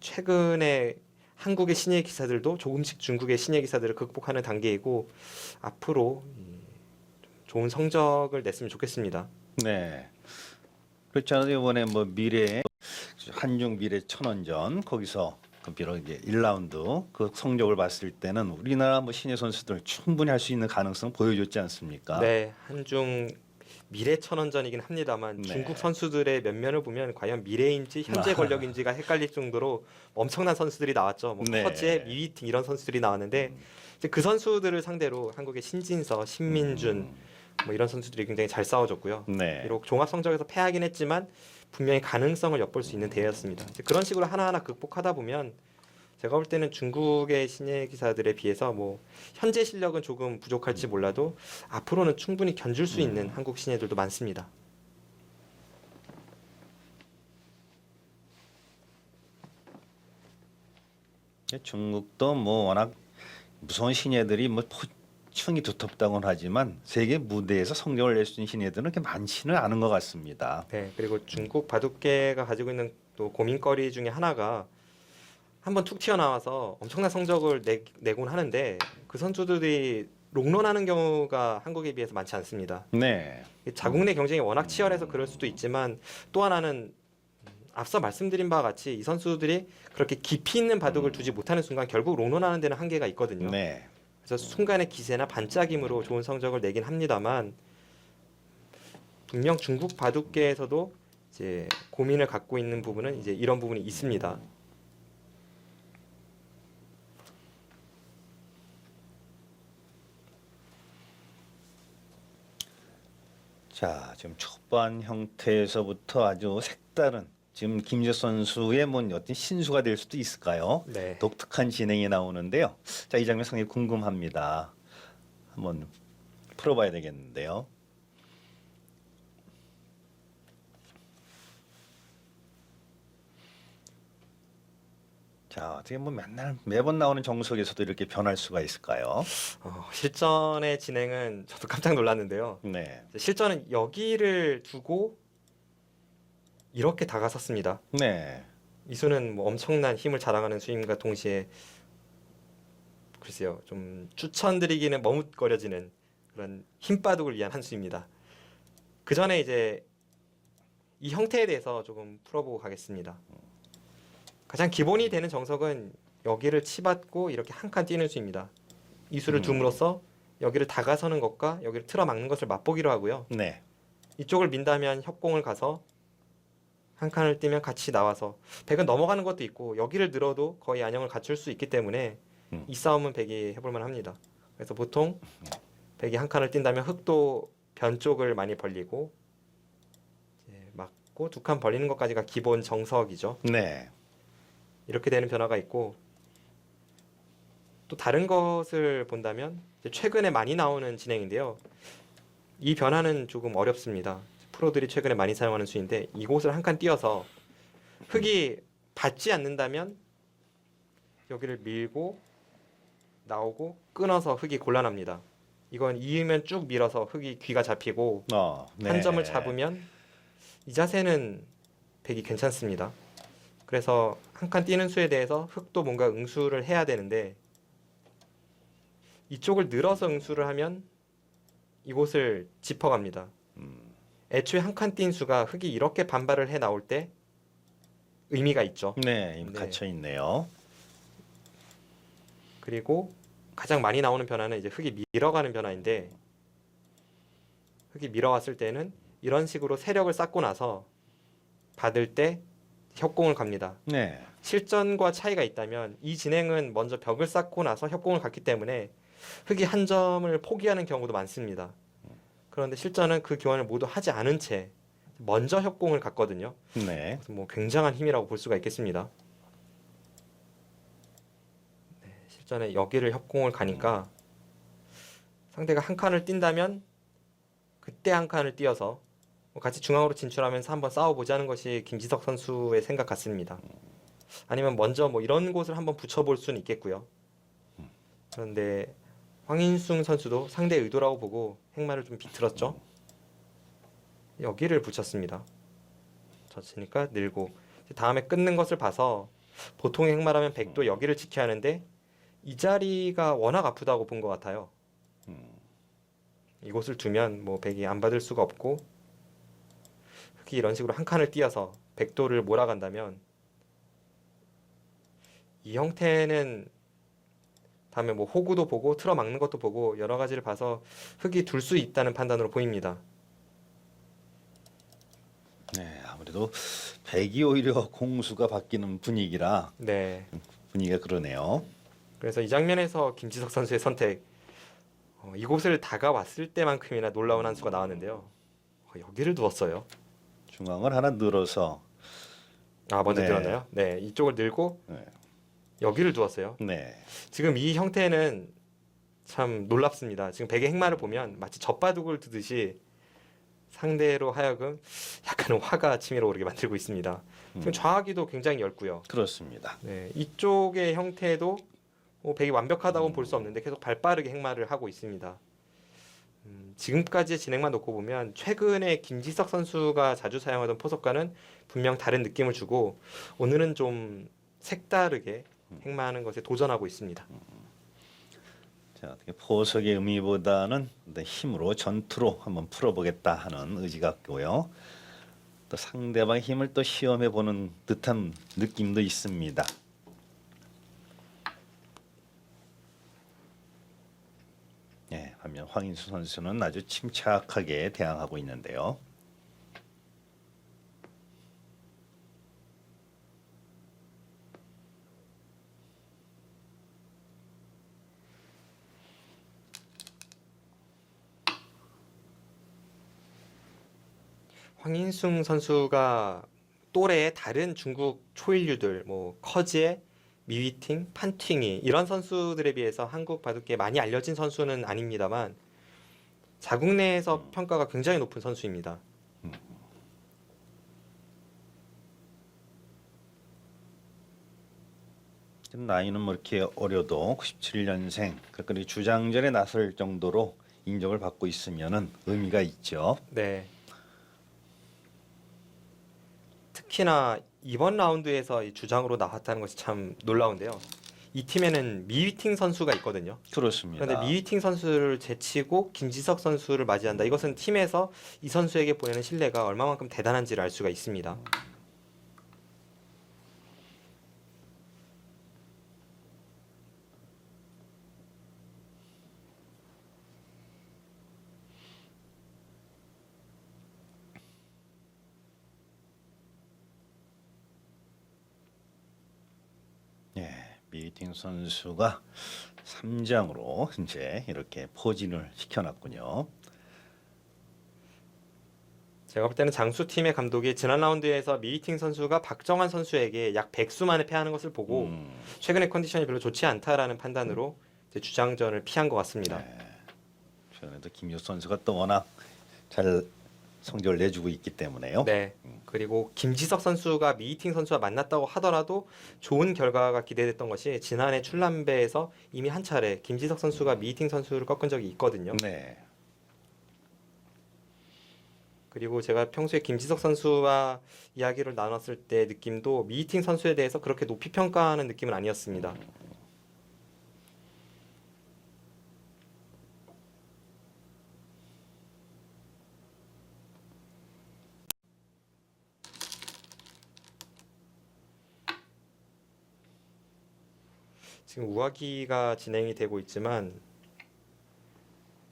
최근에 한국의 신예 기사들도 조금씩 중국의 신예 기사들을 극복하는 단계이고 앞으로 좋은 성적을 냈으면 좋겠습니다. 네. 그렇잖아요. 이번에 뭐 미래 한중 미래 천원전 거기서 그 비록 이제 1라운드 그 성적을 봤을 때는 우리나라 뭐 신예 선수들 충분히 할 수 있는 가능성 보여줬지 않습니까? 네, 한중 미래천원전이긴 합니다만 네. 중국 선수들의 면면을 보면 과연 미래인지 현재 권력인지가 헷갈릴 정도로 엄청난 선수들이 나왔죠. 뭐 네. 허재, 미위팅 이런 선수들이 나왔는데 이제 그 선수들을 상대로 한국의 신진서, 신민준 뭐 이런 선수들이 굉장히 잘 싸워줬고요. 네. 비록 종합 성적에서 패하긴 했지만 분명히 가능성을 엿볼 수 있는 대회였습니다. 이제 그런 식으로 하나하나 극복하다 보면 제가 볼 때는 중국의 신예 기사들에 비해서 뭐 현재 실력은 조금 부족할지 몰라도 앞으로는 충분히 견줄 수 있는 한국 신예들도 많습니다. 중국도 뭐 워낙 무서운 신예들이 뭐 포층이 두텁다고는 하지만 세계 무대에서 성적을 낼 수 있는 신예들은 그렇게 많지는 않은 것 같습니다. 네, 그리고 중국 바둑계가 가지고 있는 또 고민거리 중에 하나가 한번 툭 튀어나와서 엄청난 성적을 내곤 하는데 그 선수들이 롱런하는 경우가 한국에 비해서 많지 않습니다. 네. 자국 내 경쟁이 워낙 치열해서 그럴 수도 있지만 또 하나는 앞서 말씀드린 바와 같이 이 선수들이 그렇게 깊이 있는 바둑을 두지 못하는 순간 결국 롱런하는 데는 한계가 있거든요. 네. 그래서 순간의 기세나 반짝임으로 좋은 성적을 내긴 합니다만 분명 중국 바둑계에서도 이제 고민을 갖고 있는 부분은 이제 이런 부분이 있습니다. 자, 지금 초반 형태에서부터 아주 색다른 지금 김재 선수의 뭐 어떤 신수가 될 수도 있을까요? 네. 독특한 진행이 나오는데요. 자, 이 장면 상당히 궁금합니다. 한번 풀어봐야 되겠는데요. 자, 어떻게 뭐 맨날 매번 나오는 정석에서도 이렇게 변할 수가 있을까요? 실전의 진행은 저도 깜짝 놀랐는데요. 네, 실전은 여기를 두고 이렇게 다가섰습니다. 네, 이수는 뭐 엄청난 힘을 자랑하는 수임과 동시에 글쎄요 좀 추천드리기는 머뭇거려지는 그런 힘바둑을 위한 한 수입니다. 그 전에 이제 이 형태에 대해서 조금 풀어보고 가겠습니다. 가장 기본이 되는 정석은 여기를 치받고 이렇게 한 칸 뛰는 수입니다. 이 수를 둠으로써 여기를 다가서는 것과 여기를 틀어 막는 것을 맛보기로 하고요. 네, 이쪽을 민다면 협공을 가서 한 칸을 뛰면 같이 나와서 백은 넘어가는 것도 있고 여기를 늘어도 거의 안형을 갖출 수 있기 때문에 이 싸움은 백이 해볼만 합니다. 그래서 보통 백이 한 칸을 뛴다면 흑도 변 쪽을 많이 벌리고 이제 막고 두 칸 벌리는 것까지가 기본 정석이죠. 네, 이렇게 되는 변화가 있고 또 다른 것을 본다면 이제 최근에 많이 나오는 진행인데요. 이 변화는 조금 어렵습니다. 프로들이 최근에 많이 사용하는 수인데 이곳을 한 칸 띄어서 흙이 받지 않는다면 여기를 밀고 나오고 끊어서 흙이 곤란합니다. 이건 이으면 쭉 밀어서 흙이 귀가 잡히고 네. 한 점을 잡으면 이 자세는 백이 괜찮습니다. 그래서 한 칸 뛰는 수에 대해서 흙도 뭔가 응수를 해야 되는데 이쪽을 늘어서 응수를 하면 이곳을 짚어갑니다. 애초에 한 칸 뛴 수가 흙이 이렇게 반발을 해 나올 때 의미가 있죠. 네, 네. 갇혀 있네요. 그리고 가장 많이 나오는 변화는 이제 흙이 밀어가는 변화인데 흙이 밀어왔을 때는 이런 식으로 세력을 쌓고 나서 받을 때 협공을 갑니다. 네, 실전과 차이가 있다면 이 진행은 먼저 벽을 쌓고 나서 협공을 갔기 때문에 흙이 한 점을 포기하는 경우도 많습니다. 그런데 실전은 그 교환을 모두 하지 않은 채 먼저 협공을 갔거든요. 네, 그래서 뭐 굉장한 힘이라고 볼 수가 있겠습니다. 네, 실전에 여기를 협공을 가니까 상대가 한 칸을 뛴다면 그때 한 칸을 띄어서 같이 중앙으로 진출하면서 한번 싸워보자는 것이 김지석 선수의 생각 같습니다. 아니면 먼저 뭐 이런 곳을 한번 붙여볼 수는 있겠고요. 그런데 황인숭 선수도 상대 의도라고 보고 행마를 좀 비틀었죠. 여기를 붙였습니다. 젖으니까 늘고 다음에 끊는 것을 봐서 보통의 행마라면 백도 여기를 지켜야 하는데 이 자리가 워낙 아프다고 본 것 같아요. 이곳을 두면 뭐 백이 안 받을 수가 없고 흑이 이런 식으로 한 칸을 띄어서 백도를 몰아간다면 이 형태는 다음에 뭐 호구도 보고 틀어 막는 것도 보고 여러 가지를 봐서 흑이 둘 수 있다는 판단으로 보입니다. 네, 아무래도 백이 오히려 공수가 바뀌는 분위기라 네. 분위기가 그러네요. 그래서 이 장면에서 김지석 선수의 선택 이곳을 다가왔을 때만큼이나 놀라운 한 수가 나왔는데요. 여기를 두었어요. 중앙을 하나 늘어서 아 먼저 네. 들었나요? 네, 이쪽을 늘고 네. 여기를 두었어요. 네. 지금 이 형태는 참 놀랍습니다. 지금 백의 행마를 보면 마치 젖바둑을 두듯이 상대로 하여금 약간 화가 치밀어 오르게 만들고 있습니다. 지금 좌하기도 굉장히 얇고요. 그렇습니다. 네, 이쪽의 형태도 백이 완벽하다고는 볼 수 없는데 계속 발빠르게 행마를 하고 있습니다. 지금까지의 진행만 놓고 보면 최근에 김지석 선수가 자주 사용하던 포석과는 분명 다른 느낌을 주고 오늘은 좀 색다르게 행마하는 것에 도전하고 있습니다. 자, 어떻게 포석의 의미보다는 힘으로 전투로 한번 풀어보겠다 하는 의지가 있고요. 또 상대방의 힘을 또 시험해 보는 듯한 느낌도 있습니다. 네, 반면 황인수 선수는 아주 침착하게 대항하고 있는데요. 황인숭 선수가 또래의 다른 중국 초일류들 뭐 커지에 미위팅, 판팅이 이런 선수들에 비해서 한국 바둑계에 많이 알려진 선수는 아닙니다만 자국 내에서 평가가 굉장히 높은 선수입니다. 나이는 뭐 이렇게 어려도 97년생, 그러니까 주장전에 나설 정도로 인정을 받고 있으면은 의미가 있죠. 네. 특히나 이번 라운드에서 이 주장으로 나왔다는 것이 참 놀라운데요. 이 팀에는 미위팅 선수가 있거든요. 그렇습니다. 그런데 미위팅 선수를 제치고 김지석 선수를 맞이한다. 이것은 팀에서 이 선수에게 보내는 신뢰가 얼마만큼 대단한지를 알 수가 있습니다. 예, 미팅 선수가 3장으로 이제 이렇게 포진을 시켜놨군요. 제가 볼 때는 장수 팀의 감독이 지난 라운드에서 미위팅 선수가 박정환 선수에게 약 100수 만에 패하는 것을 보고 최근의 컨디션이 별로 좋지 않다라는 판단으로 이제 주장전을 피한 것 같습니다. 최근에도 김효 선수가 또 워낙 잘 성적을 내주고 있기 때문에요. 네. 그리고 김지석 선수가 미이팅 선수와 만났다고 하더라도 좋은 결과가 기대됐던 것이 지난해 출람배에서 이미 한 차례 김지석 선수가 미이팅 선수를 꺾은 적이 있거든요. 네. 그리고 제가 평소에 김지석 선수와 이야기를 나눴을 때 느낌도 미이팅 선수에 대해서 그렇게 높이 평가하는 느낌은 아니었습니다. 지금 우하기가 진행이 되고 있지만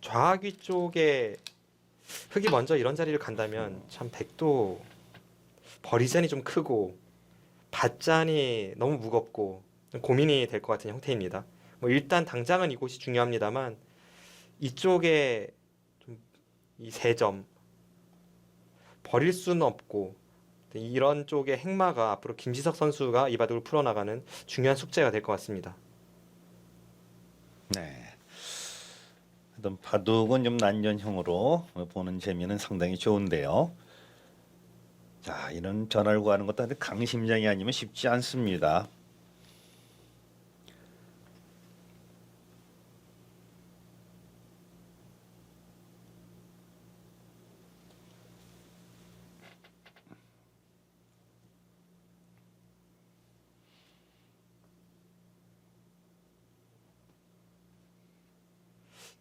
좌하기 쪽에 흑이 먼저 이런 자리를 간다면 참 백도 버리잔이 좀 크고 받잔이 너무 무겁고 좀 고민이 될 것 같은 형태입니다. 뭐 일단 당장은 이곳이 중요합니다만 이쪽에 좀 이 세 점 버릴 수는 없고 이런 쪽의 행마가 앞으로 김지석 선수가 이 바둑을 풀어나가는 중요한 숙제가 될 것 같습니다. 네. 어떤 바둑은 좀 난전형으로 보는 재미는 상당히 좋은데요. 자, 이런 전화를 구하는 것도 아주 강심장이 아니면 쉽지 않습니다.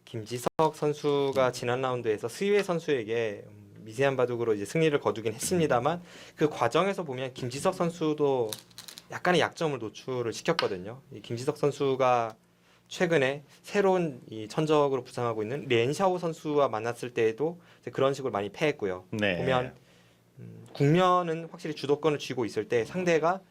김지석 선수가 지난 라운드에서 스위웨 선수에게 미세한 바둑으로 이제 승리를 거두긴 했습니다만 그 과정에서 보면 김지석 선수도 약간의 약점을 노출을 시켰거든요. 이 김지석 선수가 최근에 새로운 이 천적으로 부상하고 있는 렌샤오 선수와 만났을 때에도 이제 그런 식으로 많이 패했고요. 네. 보면 국면은 확실히 주도권을 쥐고 있을 때 상대가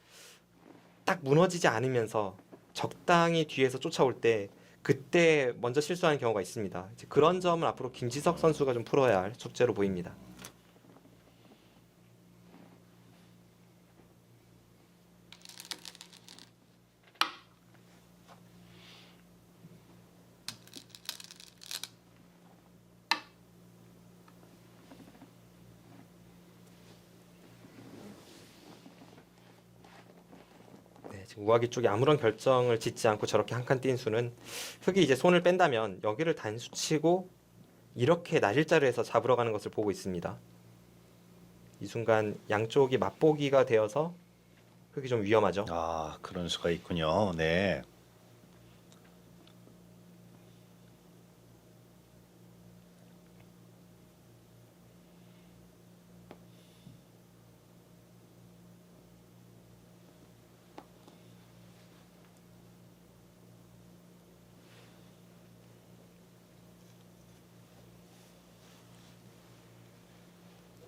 딱 무너지지 않으면서 적당히 뒤에서 쫓아올 때 그때 먼저 실수하는 경우가 있습니다. 이제 그런 점은 앞으로 김지석 선수가 좀 풀어야 할 숙제로 보입니다. 네, 지금 우아기 쪽이 아무런 결정을 짓지 않고 저렇게 한 칸 뛴 수는 흑이 이제 손을 뺀다면 여기를 단수 치고 이렇게 나질자를 해서 잡으러 가는 것을 보고 있습니다. 이 순간 양쪽이 맞보기가 되어서 흑이 좀 위험하죠. 아, 그런 수가 있군요. 네.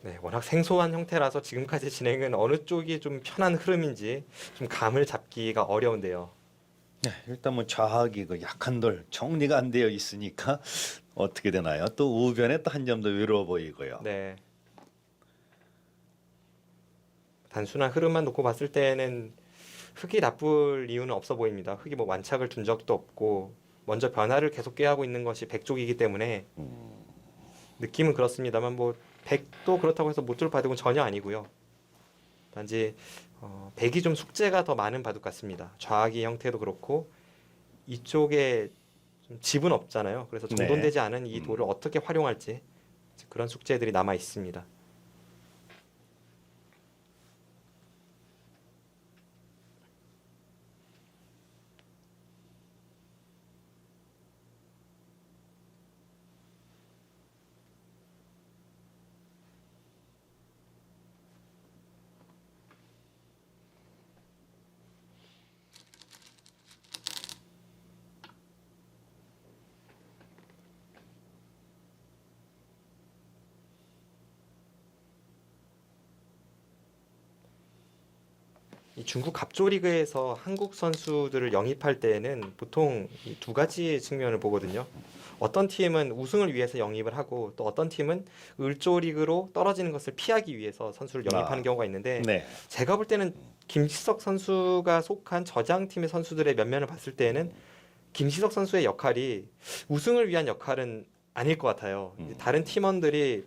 네, 워낙 생소한 형태라서 지금까지 진행은 어느 쪽이 좀 편한 흐름인지 좀 감을 잡기가 어려운데요. 네, 일단 뭐 좌학이 그 약한 돌 정리가 안 되어 있으니까 어떻게 되나요? 또 우변에 또 한 점 더 외로워 보이고요. 네. 단순한 흐름만 놓고 봤을 때는 흑이 나쁠 이유는 없어 보입니다. 흑이 뭐 완착을 둔 적도 없고 먼저 변화를 계속 꾀하고 있는 것이 백쪽이기 때문에 느낌은 그렇습니다만 뭐 백도 그렇다고 해서 못 줄 바둑은 전혀 아니고요. 단지 백이 좀 숙제가 더 많은 바둑 같습니다. 좌악이 형태도 그렇고 이쪽에 좀 집은 없잖아요. 그래서 네. 정돈되지 않은 이 돌을 어떻게 활용할지 그런 숙제들이 남아 있습니다. 이 중국 갑조리그에서 한국 선수들을 영입할 때에는 보통 이 두 가지 측면을 보거든요. 어떤 팀은 우승을 위해서 영입을 하고 또 어떤 팀은 을조리그로 떨어지는 것을 피하기 위해서 선수를 영입하는 아, 경우가 있는데 네. 제가 볼 때는 김지석 선수가 속한 저장팀의 선수들의 면면을 봤을 때에는 김지석 선수의 역할이 우승을 위한 역할은 아닐 것 같아요. 다른 팀원들이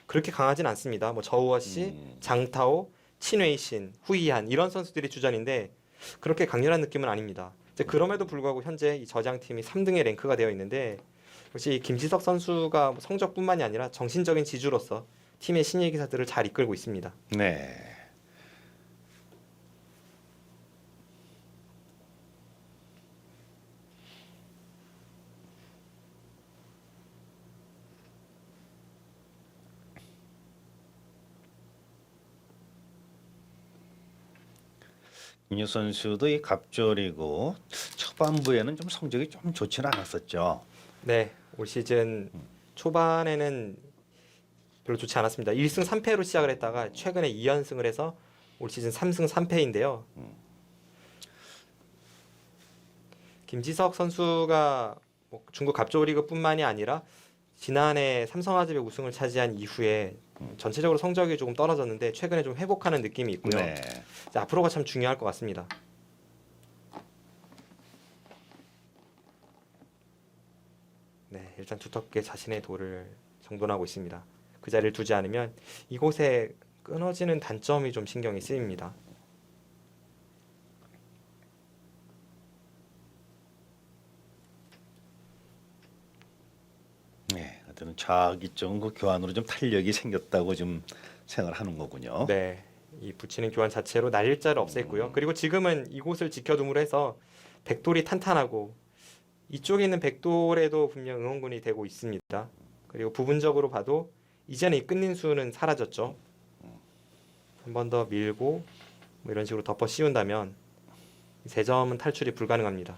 그렇게 강하진 않습니다. 뭐 저우어 씨, 장타오, 친웨이신, 후이한 이런 선수들이 주전인데 그렇게 강렬한 느낌은 아닙니다. 이제 그럼에도 불구하고 현재 이 저장팀이 3등에 랭크가 되어 있는데 역시 이 김지석 선수가 뭐 성적뿐만이 아니라 정신적인 지주로서 팀의 신예 기사들을 잘 이끌고 있습니다. 네. 김유 선수도 이 갑절이고 초반부에는 좀 성적이 좀 좋지는 않았었죠. 네, 올 시즌 초반에는 별로 좋지 않았습니다. 1승 3패로 시작을 했다가 최근에 2연승을 해서 올 시즌 3승 3패인데요. 김지석 선수가 뭐 중국 갑조리그뿐만이 아니라 지난해 삼성화재배 우승을 차지한 이후에 전체적으로 성적이 조금 떨어졌는데 최근에 좀 회복하는 느낌이 있고요. 네. 이제 앞으로가 참 중요할 것 같습니다. 네, 일단 두텁게 자신의 돌을 정돈하고 있습니다. 그 자리를 두지 않으면 이곳에 끊어지는 단점이 좀 신경이 쓰입니다. 네, 하여튼 좌기 쪽은 그 교환으로 좀 탄력이 생겼다고 좀 생각을 하는 거군요. 네, 이 붙이는 교환 자체로 날일자를 없앴고요. 그리고 지금은 이곳을 지켜둠으로 해서 백돌이 탄탄하고 이쪽에 있는 백돌에도 분명 응원군이 되고 있습니다. 그리고 부분적으로 봐도 이제는 이 끝닌 수는 사라졌죠. 한 번 더 밀고 뭐 이런 식으로 덮어 씌운다면 세 점은 탈출이 불가능합니다.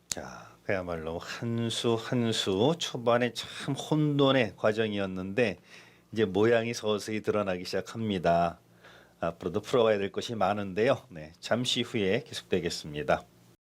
자, 그야말로 한 수 한 수 초반에 참 혼돈의 과정이었는데 이제 모양이 서서히 드러나기 시작합니다. 앞으로도 풀어가야 될 것이 많은데요. 네, 잠시 후에 계속되겠습니다.